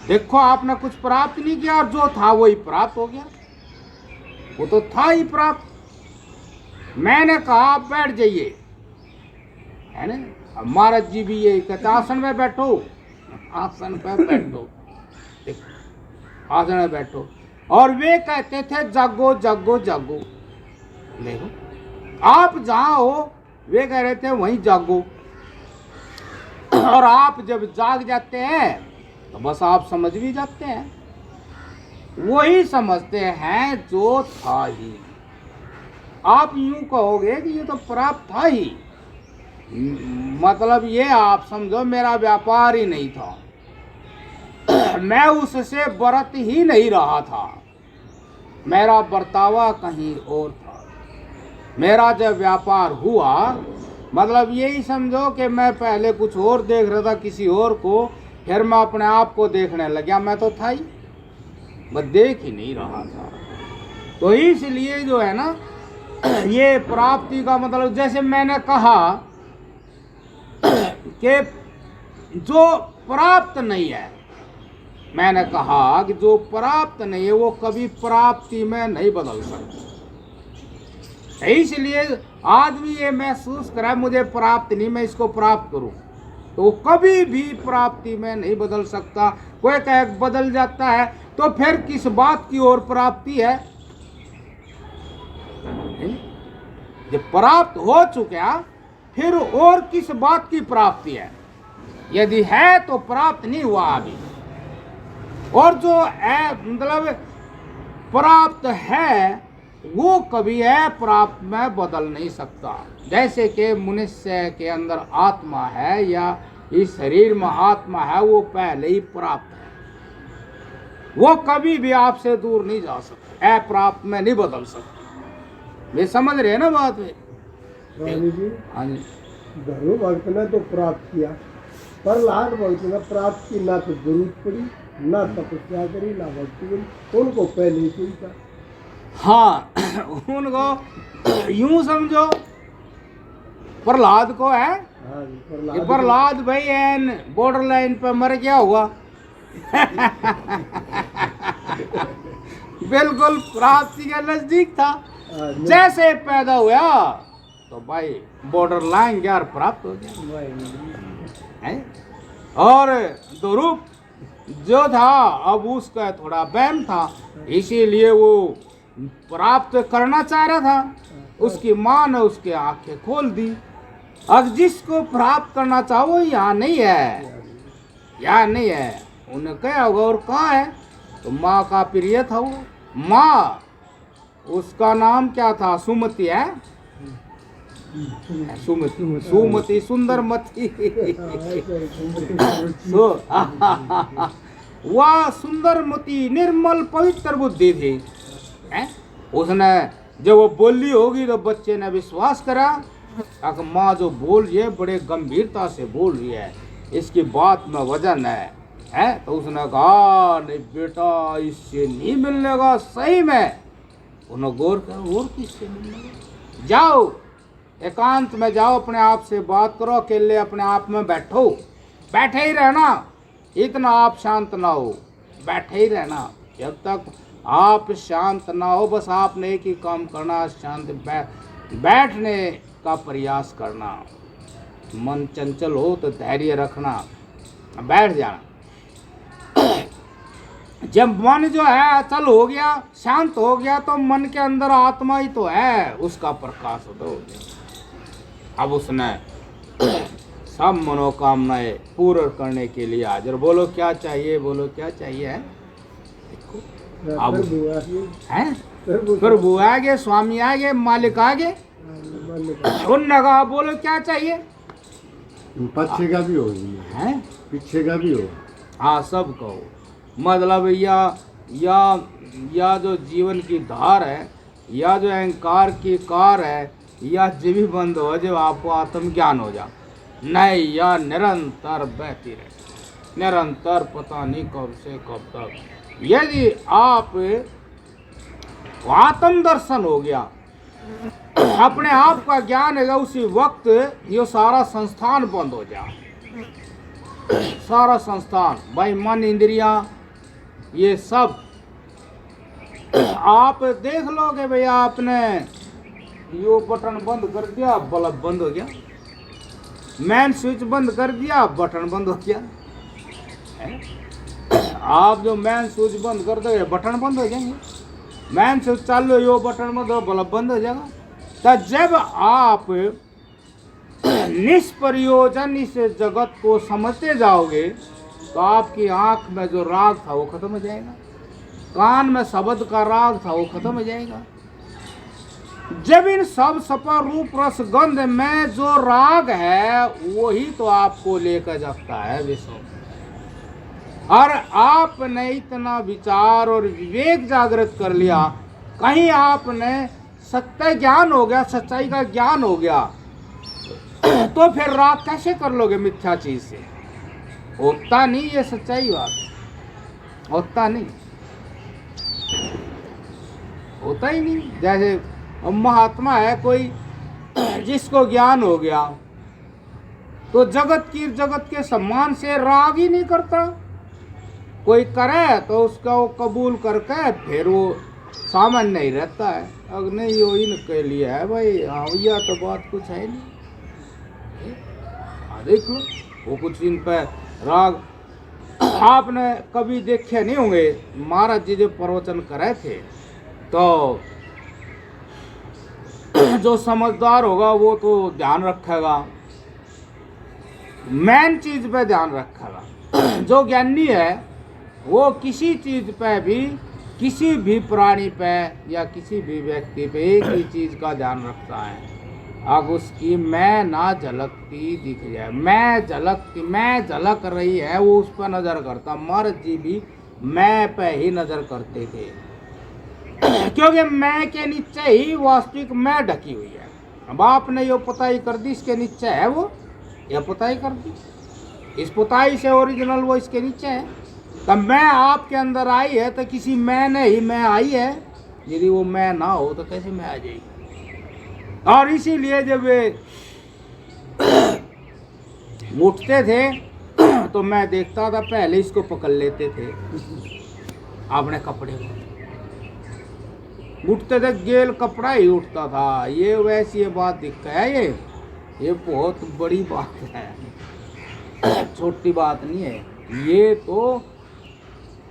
देखो आपने कुछ प्राप्त नहीं किया, और जो था वही प्राप्त हो गया, वो तो था ही प्राप्त। मैंने कहा आप बैठ जाइए, है ना? अब महाराज जी भी यही कहते, आसन में बैठो, आसन पे बैठो, देखो आसन में बैठो, और वे कहते थे जागो जागो जागो। देखो आप जहाँ हो, वे कह रहे थे वहीं जागो, और आप जब जाग जाते हैं तो बस आप समझ भी जाते हैं, वही समझते हैं जो था ही। आप यूं कहोगे कि ये तो प्राप्त था ही, मतलब ये आप समझो मेरा व्यापार ही नहीं था, मैं उससे बरत ही नहीं रहा था, मेरा बर्तावा कहीं और था। मेरा जब व्यापार हुआ, मतलब यही समझो कि मैं पहले कुछ और देख रहा था किसी और को, फिर मैं अपने आप को देखने लगा, मैं तो था ही, मैं देख ही नहीं रहा था। तो इसलिए जो है ना, ये प्राप्ति का मतलब, जैसे मैंने कहा कि जो प्राप्त नहीं है, मैंने कहा कि जो प्राप्त नहीं है वो कभी प्राप्ति में नहीं बदल सकता। इसलिए आदमी ये महसूस करे मुझे प्राप्त नहीं, मैं इसको प्राप्त करूं, तो कभी भी प्राप्ति में नहीं बदल सकता। कोई कहे बदल जाता है तो फिर किस बात की ओर प्राप्ति है? जब प्राप्त हो चुका फिर और किस बात की प्राप्ति है? यदि है तो प्राप्त नहीं हुआ अभी, और जो है मतलब प्राप्त है वो कभी अप्राप्त में बदल नहीं सकता। जैसे कि मनुष्य के अंदर आत्मा है या इस शरीर में आत्मा है, वो पहले ही प्राप्त है, वो कभी भी आपसे दूर नहीं जा सकता, अप्राप्त में नहीं बदल सकता। वे समझ रहे हैं ना बात में? स्वामी जी, हाँ जी। धनु भक्त ने तो प्राप्त किया, प्रहलाद भक्त ने प्राप्त की, ना तो जरूरत पड़ी, ना तपस्या करी, ना भक्ति करी, उनको पहले ही कोई था। हाँ उनको यूं समझो, प्रहलाद को है हाँ जी, कि प्रहलाद भाई एन बॉर्डर लाइन पे मर गया हुआ बिल्कुल प्राप्ति के नजदीक था। हाँ जी, जैसे पैदा हुआ तो भाई बॉर्डर लाइन गया और प्राप्त हो गया है। और दुरूप जो था अब उसका थोड़ा वहम था, इसीलिए वो प्राप्त करना चाह रहा था। उसकी माँ ने उसकी आंखें खोल दी। अब जिसको प्राप्त करना चाहो वो यहाँ नहीं है, यहाँ नहीं है। उन्हें क्या होगा और कहाँ है? तो माँ का प्रिय था वो माँ, उसका नाम क्या था? सुमति है, सुमति, सुमति सुंदरमती वह सुंदरमती निर्मल पवित्र बुद्धि थी। हैं? उसने जब वो बोली होगी तो बच्चे ने विश्वास करा कि माँ जो बोल रही है बड़े गंभीरता से बोल रही है, इसकी बात में वजन है। तो उसने कहा नहीं बेटा, इससे नहीं मिलने का सही में। उन्होंने गौर कर, और किससे मिलने? जाओ एकांत में जाओ, अपने आप से बात करो, अकेले अपने आप में बैठो, बैठे ही रहना, इतना आप शांत ना हो, बैठे ही रहना जब तक आप शांत ना हो। बस आपने एक ही काम करना, शांत बैठने का प्रयास करना। मन चंचल हो तो धैर्य रखना, बैठ जाना। जब मन जो है अचल हो गया, शांत हो गया, तो मन के अंदर आत्मा ही तो है, उसका प्रकाश हो गया। अब उसने सब मनोकामनाएं पूर्ण करने के लिए हाजिर। बोलो क्या चाहिए, बोलो क्या चाहिए है? अब हैं? प्रभु आगे, स्वामी आगे, मालिक आगे, उनने कहा बोलो क्या चाहिए? पीछे का भी हो, हैं? पीछे का भी हो। हाँ सब कहो। मतलब या जो जीवन की धार है, या जो अहंकार की कार है, या जब भी बंद हो जब आपको आत्मज्ञान हो जा, नहीं या निरंतर बहती रहे, निरंतर पता नहीं कब से कब तक। यदि आप आत्म दर्शन हो गया, अपने आप का ज्ञान है, उसी वक्त ये सारा संस्थान बंद हो जा, सारा संस्थान भाई, मन इंद्रियां ये सब आप देख लोगे भैया। आपने यो बटन बंद कर दिया, बल्ब बंद हो गया, मेन स्विच बंद कर दिया, बटन बंद हो गया। आप जो मेन स्विच बंद कर दोगे बटन बंद हो जाएंगे, मेन स्विच चालू यो बटन बंद हो, बल्ब बंद हो जाएगा। तो जब आप निष्प्रयोजन इस जगत को समझते जाओगे तो आपकी आंख में जो राग था वो खत्म हो जाएगा, कान में शब्द का राग था वो खत्म हो जाएगा। जब इन सब सपा रूप रस गंध में जो राग है वही तो आपको लेकर जाता है विश्व। और आपने इतना विचार और विवेक जागृत कर लिया, कहीं आपने सत्य ज्ञान हो गया, सच्चाई का ज्ञान हो गया, तो फिर राग कैसे कर लोगे मिथ्या चीज से? होता नहीं, ये सच्चाई बात होता नहीं, होता ही नहीं। जैसे महात्मा है कोई, जिसको ज्ञान हो गया तो जगत के सम्मान से राग ही नहीं करता। कोई करे तो उसका वो कबूल करके फिर वो सामान्य नहीं रहता है। अगर नहीं वो इनके लिए है भाई, हाँ भैया तो बात कुछ है नहीं। देख लो वो कुछ इन पे राग आपने कभी देखे नहीं होंगे। महाराज जी जो प्रवचन करे थे तो जो समझदार होगा वो तो ध्यान रखेगा, मेन चीज पे ध्यान रखेगा। जो ज्ञानी है वो किसी चीज पे भी किसी भी प्राणी पे या किसी भी व्यक्ति पे एक ही चीज का ध्यान रखता है, अब उसकी मैं ना झलकती दिख जाए, मैं झलक रही है, वो उस पर नजर करता। मर्द जी भी मैं पे ही नजर करते थे क्योंकि मैं के नीचे ही वास्तविक मैं ढकी हुई है। अब आपने ये पुताई कर दी, इसके नीचे है वो, यह पुताई कर दी, इस पुताई से ओरिजिनल वो इसके नीचे है। तब मैं आपके अंदर आई है तो किसी मैं ने ही मैं आई है, यदि वो मैं ना हो तो कैसे मैं आ जाएगी। और इसीलिए जब वे उठते थे तो मैं देखता था पहले इसको पकड़ लेते थे अपने कपड़े को, उठते थे गेल कपड़ा ही उठता था। ये वैसी ये बात दिख है, ये बहुत बड़ी बात है, छोटी बात नहीं है। ये तो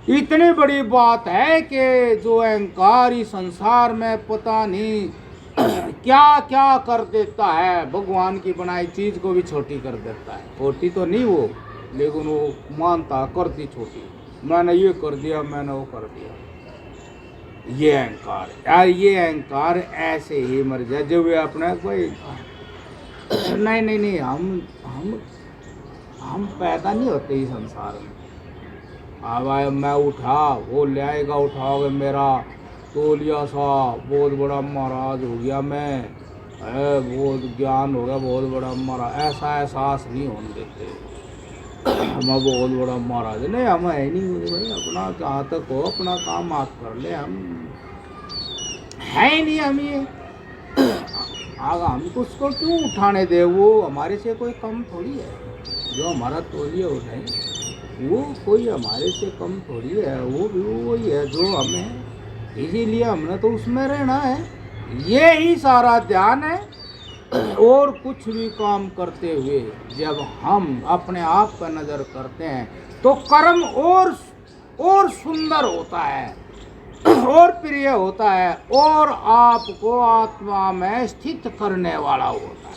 इतनी बड़ी बात है कि जो अहंकार इस संसार में पता नहीं क्या क्या कर देता है, भगवान की बनाई चीज को भी छोटी कर देता है। छोटी तो नहीं वो, लेकिन वो मानता करती छोटी, मैंने ये कर दिया, मैंने वो कर दिया। ये अहंकार यार, ये अहंकार ऐसे ही मर जाए जो वे अपना कोई नहीं, हम पैदा नहीं होते इस संसार में। अब मैं उठा, वो ले आएगा, उठाओगे मेरा तोलिया सा, बहुत बड़ा महाराज हो गया मैं, बहुत ज्ञान हो गया, बहुत बड़ा महाराज, ऐसा एहसास नहीं होने देते मैं बहुत बड़ा महाराज। नहीं, हम है नहीं भाई, अपना जहाँ तक हो अपना काम आप कर ले, हम है ही नहीं। हम ये आगा हम उसको क्यों उठाने दे, वो हमारे से कोई कम थोड़ी है। जो हमारा तोलिया उठाए वो कोई हमारे से कम थोड़ी है, वो भी वही है जो हमें, इसीलिए हमने तो उसमें रहना है। ये ही सारा ध्यान है। और कुछ भी काम करते हुए जब हम अपने आप पर नजर करते हैं तो कर्म और सुंदर होता है और प्रिय होता है और आपको आत्मा में स्थित करने वाला होता है,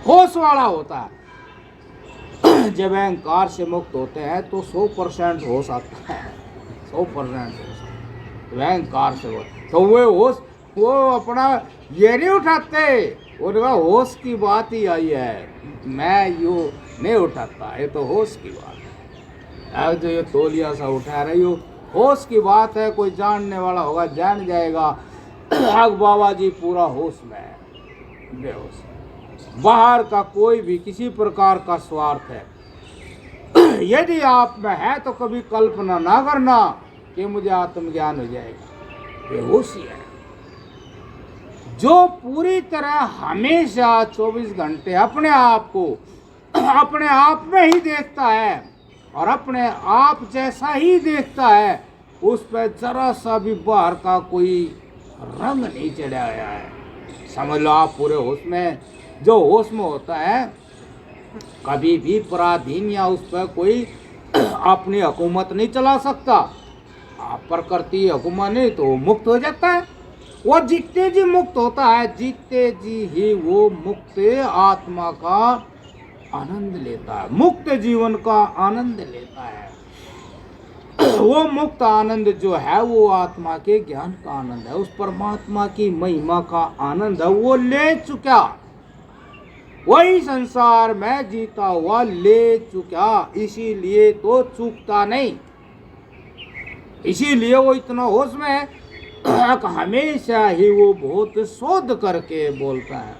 होश वाला होता है। जब अहंकार से मुक्त होते हैं तो 100% होश आता है, 100% होश। अहंकार से हो तो वे होश वो अपना ये नहीं उठाते, उनका होश की बात ही आई है। मैं यू नहीं उठाता, ये तो होश की बात है। अब जो ये तोलिया सा उठा रही हो, होश की बात है। कोई जानने वाला होगा जान जाएगा। आग बाबा जी पूरा होश में है, बेहोश। बाहर का कोई भी किसी प्रकार का स्वार्थ है यदि आप में है तो कभी कल्पना ना करना कि मुझे आत्मज्ञान हो जाएगा, बेहोशी है। जो पूरी तरह हमेशा 24 घंटे अपने आप को अपने आप में ही देखता है और अपने आप जैसा ही देखता है, उस पर जरा सा भी बाहर का कोई रंग नहीं चढ़ा गया है। समझ लो आप पूरे होश में, जो होश में होता है कभी भी पराधीन या उस पर कोई अपनी हुकूमत नहीं चला सकता। आप पर करती हुकूमत नहीं तो मुक्त हो जाता है। वो जीतते जी मुक्त होता है, जीतते जी ही वो मुक्त आत्मा का आनंद लेता है, मुक्त जीवन का आनंद लेता है। वो मुक्त आनंद जो है वो आत्मा के ज्ञान का आनंद है, उस परमात्मा की महिमा का आनंद है। वो ले चुका, वही संसार में जीता हुआ ले चुका, इसीलिए तो चूकता नहीं, इसीलिए वो इतना होश में है। हमेशा ही वो बहुत शोध करके बोलता है,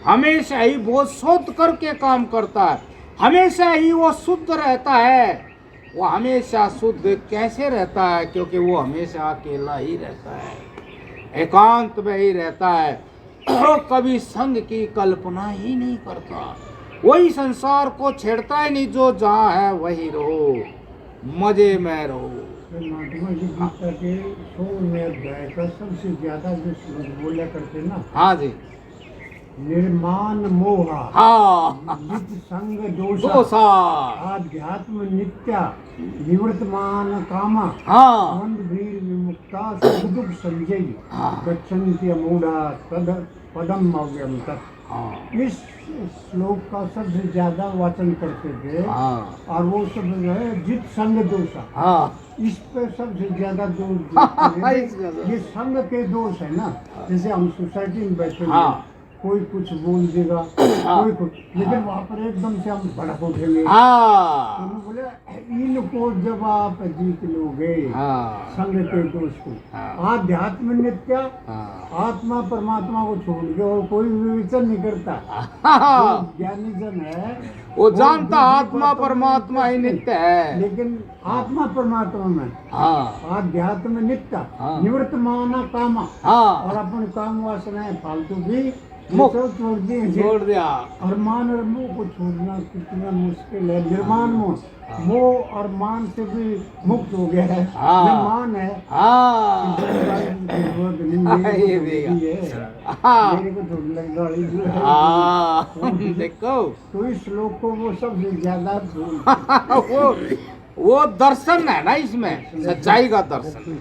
हमेशा ही बहुत शोध करके काम करता है, हमेशा ही वो शुद्ध रहता है। वो हमेशा शुद्ध कैसे रहता है? क्योंकि वो हमेशा अकेला ही रहता है, एकांत में ही रहता है, वो कभी संग की कल्पना ही नहीं करता। वही संसार को छेड़ता ही नहीं, जो जहाँ है वही रहो, मजे में रहो। महात्मा जी गीता के 100वें अध्याय का सबसे ज्यादा जो श्लोक बोला करते ना, हाँ जी, निर्माण मोहा, हाँ, नित्य संग दोषा, दोषा, आध्यात्म नित्या, निवर्तमान कामा, हाँ, मंद भीर विमुक्ता, सुख दुख संजयी, हाँ, गच्छन्ति अमूढ़ा तद पदम अव्ययम तत्। हाँ इस श्लोक का सबसे ज्यादा वाचन करते थे हाँ और वो सब जो है जित संग दोषा, हाँ इस पे सबसे ज्यादा दोष हाँ, देते इसका हैं। तो- ये संग के दोष है ना, जैसे हम सोसाइटी में बैठे हैं, हाँ। कोई कुछ बोल देगा, हाँ। कोई कुछ, लेकिन वहाँ पर एकदम से हम भड़क उठेंगे। हाँ उन्होंने बोले इनको जब आप जीत लोगे हाँ संग के दोष को, हाँ। आध्यात्म नित्य हाँ आत्मा परमात्मा को छोड़ के और कोई विवेचन नहीं करता। हाँ, जो ज्ञानी जन है वो जानता दूसरी आत्मा बातों में परमात्मा ही इंटरेस्ट नित्य नहीं। है। लेकिन आत्मा परमात्मा में हाँ आध्यात्म नित्य हाँ। निवृत्त माना कामा, और हाँ अपन काम वासनाएं फालतू भी मुक्त सब छोड़ दिए। छोड़ दिया। और मान और मोह को छोड़ना कितना मुश्किल है। निर्माण मोह और मान से भी मुक्त हो गया है। हाँ। ये मान है, हाँ जरूरत नहीं, मेरे ये को देगा। थोड़ी है, हाँ मेरे को थोड़ी लग गाड़ी जो है। हाँ देखो तो इस श्लोक को वो सबसे ज्यादा भूल वो दर्शन है ना इसमें, सच्चाई का दर्शन,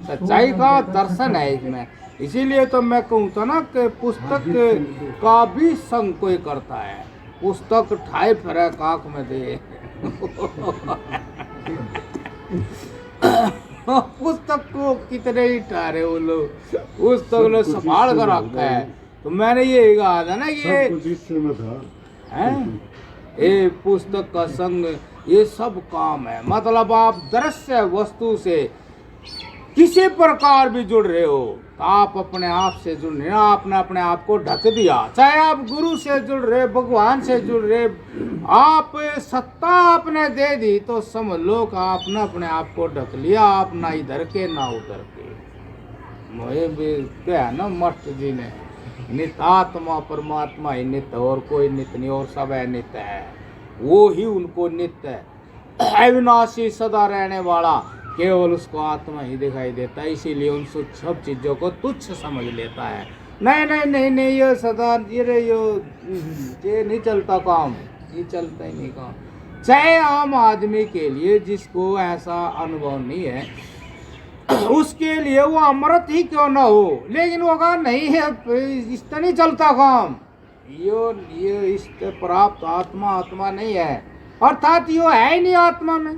सच्चाई का दर्शन है इसमें। इसीलिए तो मैं कहूँ था ना कि पुस्तक का भी संग कोई करता है, पुस्तक ठाए फिरे काख में दे। पुस्तक को कितने ही ठहरे वो लोग, पुस्तक ने संभाल कर रखा है। तो मैंने ये कहा था ना कि सब कुछ इससे में था। हैं ये पुस्तक का संग, ये सब काम है। मतलब आप दृश्य वस्तु से किसी प्रकार भी जुड़ रहे हो, तो आप अपने आप से जुड़ रहे हो। आपने अपने आप को ढक दिया, चाहे आप गुरु से जुड़ रहे, भगवान से जुड़ रहे, आप सत्ता आपने दे दी, तो समझ लो कि आपने अपने आप को ढक लिया। आप ना इधर के ना उधर के। मुझे भी क्या है ना मठ जी ने, नित्य आत्मा परमात्मा ही नित्य, और कोई नित्य नहीं, और सब है नित्य है। वो ही उनको नित्य है, अविनाशी सदा रहने वाला, केवल उसको आत्मा ही दिखाई देता है। इसीलिए उन सब चीज़ों को तुच्छ समझ लेता है। नहीं नहीं नहीं नहीं, ये सदा ये नहीं चलता काम, ये चलता ही नहीं काम। चाहे आम आदमी के लिए जिसको ऐसा अनुभव नहीं है, उसके लिए वो अमृत ही क्यों ना हो, लेकिन वो कहा नहीं है, इस तरह नहीं चलता काम। ये इस प्राप्त आत्मा आत्मा नहीं है, अर्थात यो है ही नहीं आत्मा में।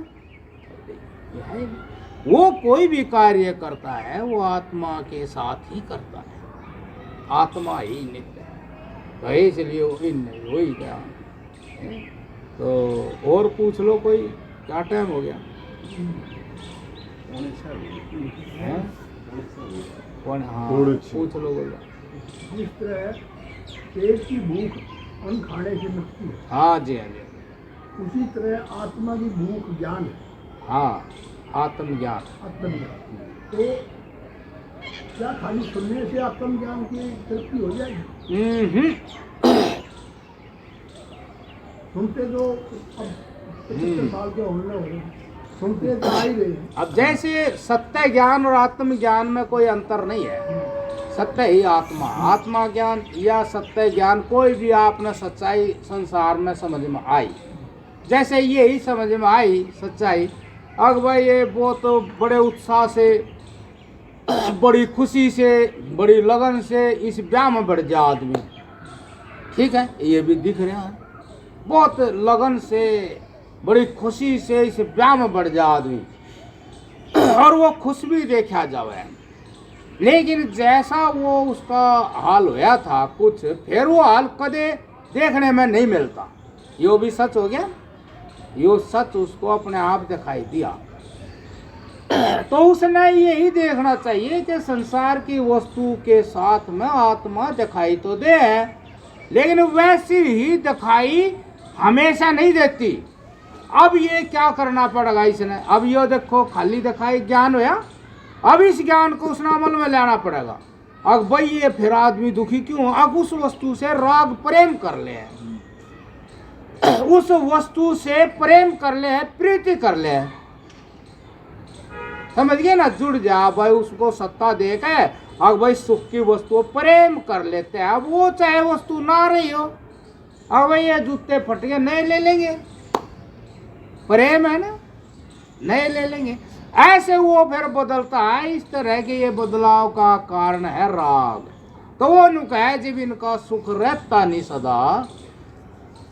वो कोई भी कार्य करता है वो आत्मा के साथ ही करता है, आत्मा ही नित्य है। तो इसलिए वही नहीं, वही क्या। तो और पूछ लो कोई, क्या टाइम हो गया? हैं? कौन? हाँ पूछ लो बोलो। जिस तरह पेट की भूख अन्न खाने से मिटती है, हाँ जी हाँ जी, उसी तरह आत्मा की भूख ज्ञान है, हाँ आत्मज्ञान। आत्मज्ञान। तो क्या खाली सुनने से आत्मज्ञान की तृप्ति हो जाएगी? सुनते तो अब 75 साल के होने हो, सुनते तो आ ही रहे हैं। अब जैसे सत्य ज्ञान और आत्मज्ञान में कोई अंतर नहीं है, सत्य ही आत्मा, आत्मा ज्ञान या सत्य ज्ञान, कोई भी आपने सच्चाई संसार में समझ में आई, जैसे ये ही समझ में आई सच्चाई। अब भाई ये बहुत बड़े उत्साह से, बड़ी खुशी से, बड़ी लगन से इस ब्याह में बढ़ जाए आदमी, ठीक है, ये भी दिख रहा है, बहुत लगन से बड़ी खुशी से इस ब्याह में बढ़ जाए आदमी, और वो खुश भी देखा जावे। लेकिन जैसा वो उसका हाल होया था कुछ, फिर वो हाल कदे देखने में नहीं मिलता। यो भी सच हो गया, यो सच उसको अपने आप दिखाई दिया। तो उसने यही देखना चाहिए कि संसार की वस्तु के साथ में आत्मा दिखाई तो दे, लेकिन वैसी ही दिखाई हमेशा नहीं देती। अब ये क्या करना पड़ेगा इसने? अब ये देखो खाली दिखाई ज्ञान होया, अब इस ज्ञान को उसने अमल में लाना पड़ेगा। अब भाई ये फिर आदमी दुखी क्यों? अब उस वस्तु से राग प्रेम कर ले, उस वस्तु से प्रेम कर ले, प्रीति कर ले, समझ गए ना? जुड़ जा भाई, उसको सत्ता दे के अब भाई सुख की वस्तु प्रेम कर लेते हैं। अब वो चाहे वस्तु ना रही हो, अब भाई ये जूते फट गए नए ले लेंगे, प्रेम है ना, नए ले लेंगे। ऐसे वो फिर बदलता है। इस तरह के ये बदलाव का कारण है राग। तो वो नु कहे जब इनका सुख रहता नहीं सदा,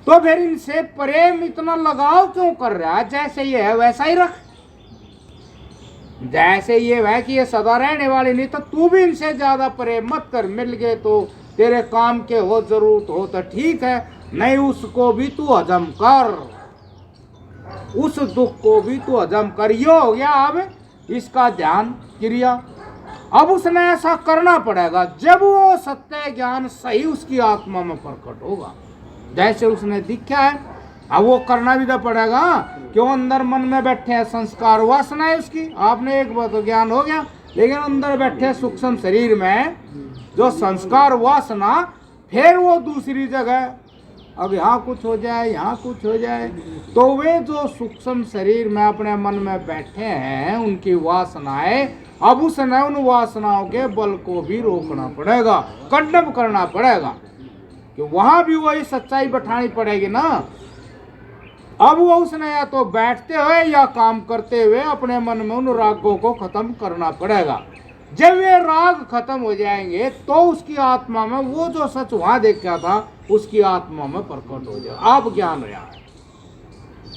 तो फिर इनसे प्रेम इतना लगाव क्यों कर रहा है? जैसे ये है वैसा ही रख। जैसे ये है कि ये सदा रहने वाले नहीं, तो तू भी इनसे ज्यादा प्रेम मत कर। मिल गए तो तेरे काम के हो, जरूरत हो तो ठीक है, नहीं उसको भी तू हजम कर, उस दुख को भी तू हजम कर। ये हो गया अब इसका ध्यान क्रिया। अब उसने ऐसा करना पड़ेगा जब वो सत्य ज्ञान सही उसकी आत्मा में प्रकट होगा, जैसे उसने दिखा है। अब वो करना भी तो पड़ेगा, क्यों? अंदर मन में बैठे हैं संस्कार वासना है उसकी। आपने एक बार तो ज्ञान हो गया, लेकिन अंदर बैठे सूक्ष्म शरीर में जो संस्कार वासना, फिर वो दूसरी जगह, अब यहाँ कुछ हो जाए, यहाँ कुछ हो जाए, तो वे जो सूक्ष्म शरीर में अपने मन में बैठे हैं उनकी वासनाएं, अब उसने उन वासनाओं के बल को भी रोकना पड़ेगा, कंडम करना पड़ेगा, कि वहां भी वही सच्चाई बैठानी पड़ेगी ना। अब वो उसने या तो बैठते हुए या काम करते हुए अपने मन में उन रागों को खत्म करना पड़ेगा। जब ये राग खत्म हो जाएंगे तो उसकी आत्मा में वो जो सच वहां देखा था उसकी आत्मा में प्रकट हो जाए। अब ज्ञान रहा है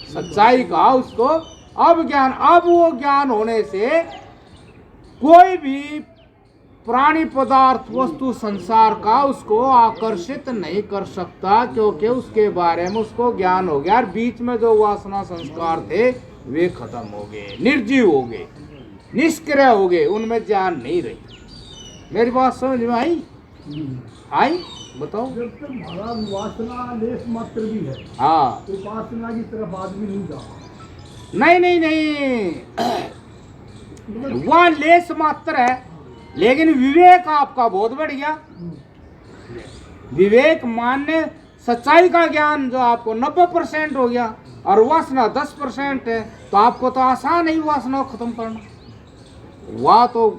सच्चाई का उसको, अब ज्ञान। अब वो ज्ञान होने से कोई भी प्राणी पदार्थ वस्तु संसार का उसको आकर्षित नहीं कर सकता, क्योंकि उसके बारे में उसको ज्ञान हो गया। और बीच में जो वासना संस्कार थे वे खत्म हो गए, निर्जीव हो गए, निष्क्रिय हो गए, उनमें जान नहीं रही। मेरी बात समझ में आई? आई? बताओ। जब तक महाराज वासना लेस मात्र भी है, हाँ, तो वासना की तरफ आदमी नहीं जा। नहीं नहीं नहीं, वह लेस मात्र है, लेकिन विवेक आपका बहुत बढ़ गया। विवेक मान्य सच्चाई का ज्ञान जो आपको 90% हो गया, और वासना 10% है, तो आपको तो आसान ही वासना को खत्म करना। वह तो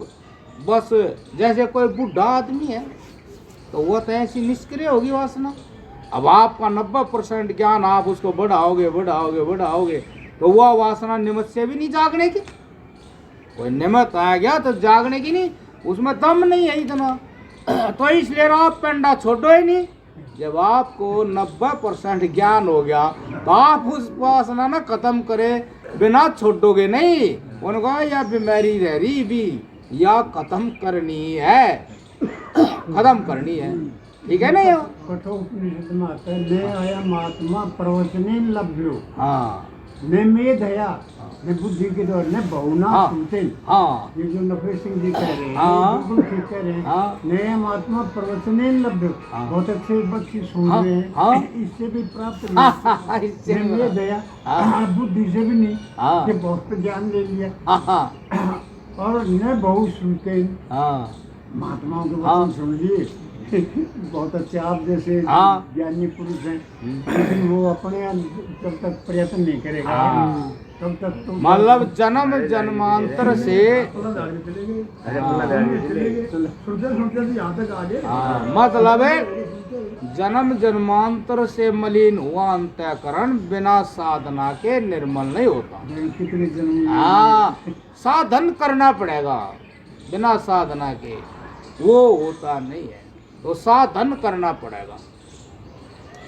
बस जैसे कोई बूढ़ा आदमी है तो वह तो ऐसी निष्क्रिय होगी वासना। अब आपका 90% ज्ञान आप उसको बढ़ाओगे बढ़ाओगे बढ़ाओगे, तो वह वासना निमित्त से भी नहीं जागने की। कोई निमित्त आ गया तो जागने की नहीं, उसमें दम नहीं है इतना, तो इसलिए आप पेंडा छोड़ो ही नहीं। जब आपको 90% ज्ञान हो गया तो आप उस वासना ना खत्म करे बिना छोड़ोगे नहीं। उनको या बीमारी रह रही भी या खत्म करनी है, खत्म करनी है, ठीक है ना? ये कठोपनिषद में आता है, मैं आया महात्मा प्रवचने लभ्यो, हाँ ने मेध हया, ने बुद्धि के द्वारा, ने बहुना हाँ, सुनते। हाँ ये जो नफे सिंह जी कह रहे हैं, हाँ, बिल्कुल ठीक कह रहे हैं। हाँ, नए महात्मा प्रवचने लभ्यो, हाँ, बहुत अच्छे बच्चे सुन हाँ, रहे हैं, हाँ, इससे भी प्राप्त हाँ, नहीं। इससे ने भी मेध हया, हाँ, बुद्धि से भी नहीं, हाँ, कि बहुत पे ज्ञान ले लिया। हाँ, और न बहु सुनते, हाँ, महात्माओं के हाँ, वचन सुन लिए, बहुत अच्छे आप जैसे हाँ, ज्ञानी पुरुष हैं, लेकिन वो अपने जब तक प्रयत्न नहीं करेगा हाँ, तब तक तो मतलब जन्म जन्मांतर से, सुनते सुनते भी यहाँ तक आ गए। हाँ, मतलब है जन्म जन्मांतर से मलिन हुआ अंतःकरण बिना साधना के निर्मल नहीं होता। कितने जन्म हाँ, साधन करना पड़ेगा, बिना साधना के वो होता नहीं है, तो साधन करना पड़ेगा,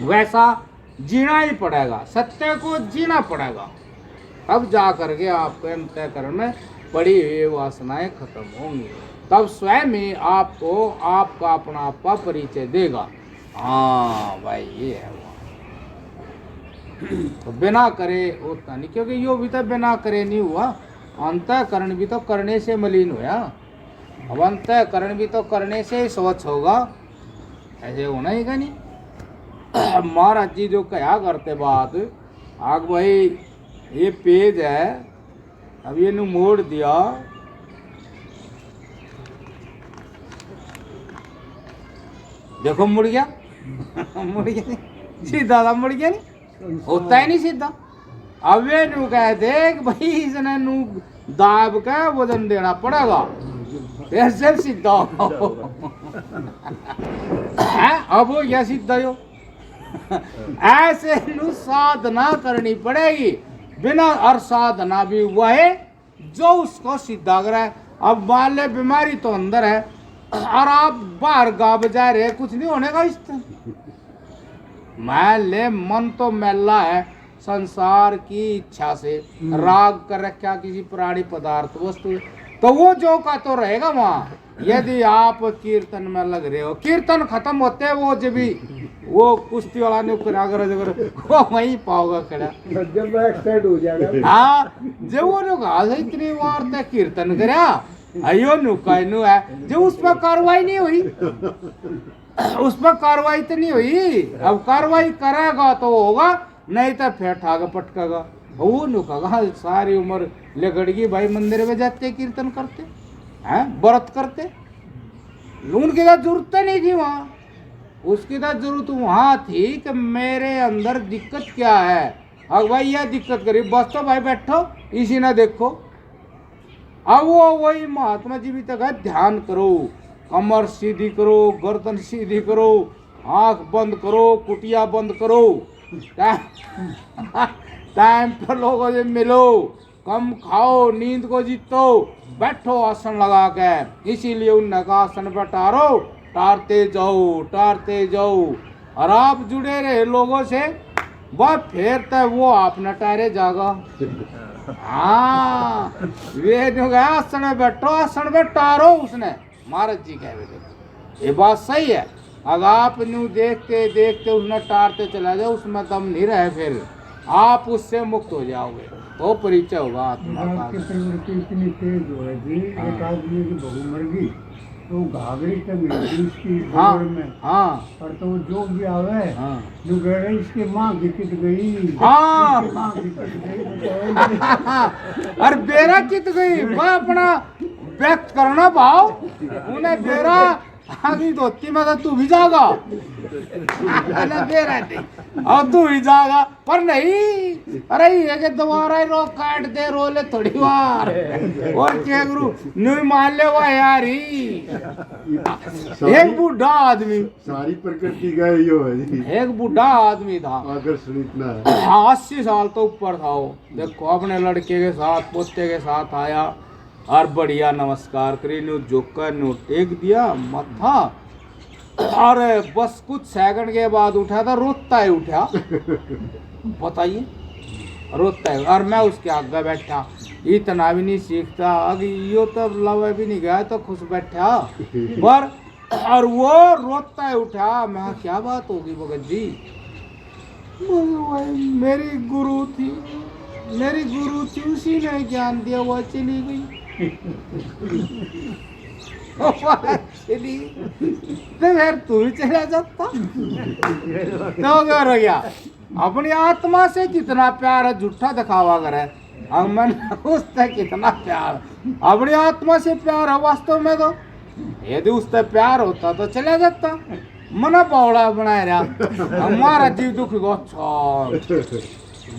वैसा जीना ही पड़ेगा, सत्य को जीना पड़ेगा, तब जा करके आपके अंतःकरण में पड़ी हुई वासनाएं खत्म होंगी, तब स्वयं ही आपको आपका अपना आपका परिचय देगा। हाँ भाई ये है वो, तो बिना करे होता नहीं, क्योंकि यो भी तो बिना करे नहीं हुआ, अंतःकरण भी तो करने से मलिन हुआ, अब अंतःकरण भी तो करने से ही स्वच्छ होगा, ऐसे होना ही का नहीं। महाराज जी जो कहा करते बात, आग भाई ये पेज है, अब ये मोड़ दिया, देखो मुड़ गया मुड़ गया नहीं, सीधा था, मुड़ गया नहीं, होता ही नहीं सीधा। अब ये नू कहते कि भाई इसने नू दाब का वजन देना पड़ेगा, ऐसे सीधा हो। अब हो गया सीधा यो। ऐसे नू साधना करनी पड़ेगी, बिना और साधना भी हुआ है जो उसको सीधा करे। अब मान ले बीमारी तो अंदर है, और आप बाहर गा बजा रहे, कुछ नहीं होने का इससे। मैं ले मन तो मैला है संसार की इच्छा से, राग कर रखा किसी प्राणी पदार्थ वस्तु, तो वो जो का तो रहेगा वहाँ। यदि आप कीर्तन में लग रहे हो, कीर्तन खत्म होते है वो जब भी वो कुश्ती वाला ने वो वहीं पाओगा खड़ा, जब बैक साइड हो जाएगा। हाँ जब वो लोग आज इतनी बार तक कीर्तन करा अयो नु कहनु है, जो उस पर कार्रवाई नहीं हुई, उस पर कार्रवाई तो नहीं हुई। अब कार्रवाई करेगा तो होगा, नहीं तो फिर ठागा पटकेगा। वो नु कहा सारी उम्र लगड़गी भाई, मंदिर में जाते कीर्तन करते हैं, व्रत करते, उनकी तो जरूरत नहीं थी वहाँ। उसकी तो जरूरत वहाँ थी कि मेरे अंदर दिक्कत क्या है, अब भाई यह दिक्कत करी, बस तो भाई बैठो इसी ना देखो। अब वो वही महात्मा जी भी तक है, ध्यान करो, कमर सीधी करो, गर्दन सीधी करो, आंख बंद करो, कुटिया बंद करो, टाइम पर लोगों से मिलो, कम खाओ, नींद को जीतो, बैठो आसन लगा के। इसीलिए उन का आसन पर टारते जाओ। और आप जुड़े रहे लोगों से, वह फिर तक वो आप न टारे जागा। हाँ वे जो गया आसन में बैठो, आसन में टारो उसने, महाराज जी कह रहे ये बात सही है। अगर आप न्यू देखते देखते उसने टारते चला जाओ, उसमें दम नहीं रहे, फिर आप उससे मुक्त हो जाओगे, तो परिचय होगा आत्मा का। की प्रवृत्ति इतनी तेज हो रही थी, एक आदमी की बहू मर गई तो घाघरी टंगी उसकी गोबर में, हाँ और तो जो भी आवे हाँ जो कह रहे इसकी माँ गिट गई, हाँ माँ गिट गई। और बेरा कित गई, वह अपना व्यक्त करना भाव, उन्हें बेरा आगे धोती में तो तू भी जागा, बेरा नहीं और तू भी जागा, पर नहीं, अरे ये के दोबारा रो काट दे रोले थोड़ी बार, और क्या गुरु न्यू मान ले वो यार ही। एक बूढ़ा आदमी, सारी प्रकृति का यो है जी, एक बूढ़ा आदमी था, आकर्षण इतना है। 80 साल तो ऊपर था वो। देखो अपने लड़के के साथ, पोते के साथ आया और बढ़िया नमस्कार करी, न्यू झुककर न्यू टेक दिया मत्था, और बस कुछ सेकंड के बाद उठा था, रोता ही उठा, बताइए रोता है। और मैं उसके आगे बैठा, इतना भी नहीं सीखता, अभी यो तो लव भी नहीं गया तो खुश बैठा, पर और वो रोता है उठा। मैं क्या बात होगी भगत जी, मेरी गुरु थी, उसी ने ज्ञान दिया, वो चली गई। चली तो फिर तू भी चला जाता, तो क्या हो गया। अपनी आत्मा से कितना प्यार है, झूठा दिखावा करे, अब मैंने उससे कितना प्यार, अपनी आत्मा से प्यार है वास्तव में। तो यदि उससे प्यार होता तो चला जाता, मना पौड़ा बनाए रहा, हमारा जीव दुख को। अच्छा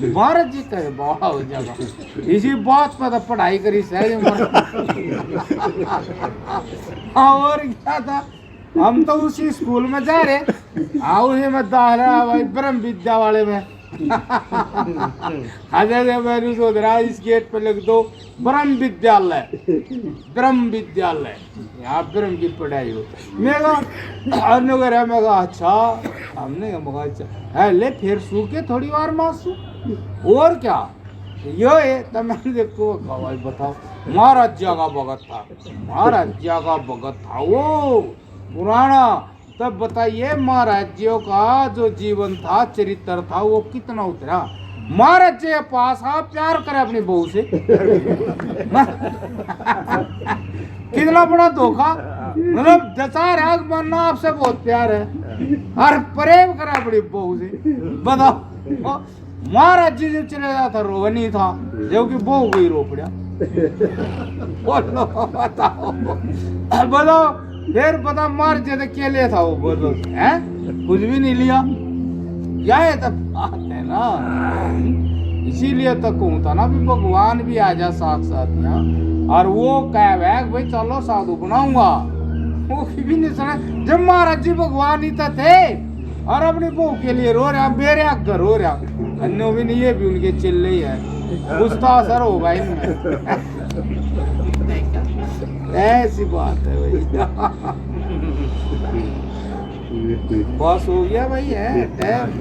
महाराज जी कहे बड़ा हो जाएगा, इसी बात पर तो पढ़ाई करी सही। और क्या था, हम तो उसी स्कूल में जा रहे, उसी में दाखिला भाई ब्रह्म विद्या वाले में। मैंने सोच रहा इस गेट पे लिख दो ब्रह्म विद्यालय, यहाँ ब्रह्म की पढ़ाई हो। मैं कहा अच्छा, हमने कहा अच्छा है, ले फिर सूखे थोड़ी बार मासू, और क्या यो है। तब मैंने देखो भाई बताओ, महाराज जी का भगत था वो पुराना। तब बताइए महाराज जी का जो जीवन था, चरित्र था, वो कितना उतरा। महाराज जी के पास आप प्यार करे अपनी बहू से, कितना बड़ा धोखा, मतलब जचा रहा मरना आपसे बहुत प्यार है, और प्रेम करे अपनी बहू से। बताओ महाराज जी जब चले जाता रोहनी था, जबकि बहू को ही रो पड़ा। बोलो बताओ फिर पता मार जे क्या लिया था वो, बोलो है कुछ भी नहीं लिया। यह तो बात है ना, इसीलिए तो कहूँ था ना भी भगवान भी आ जा साथ साथ यहाँ, और वो कह भाई चलो साधु बनाऊंगा, वो भी नहीं सुना। जब महाराज जी भगवान ही तो थे, और अपनी बहू के लिए रो रहा, मेरे घर रो रहा, अन्य भी नहीं, ये भी उनके चिल्ले ही है, कुछ तो असर होगा इनमें। ऐसी बात है भैया। बस हो गया भाई है टाइम।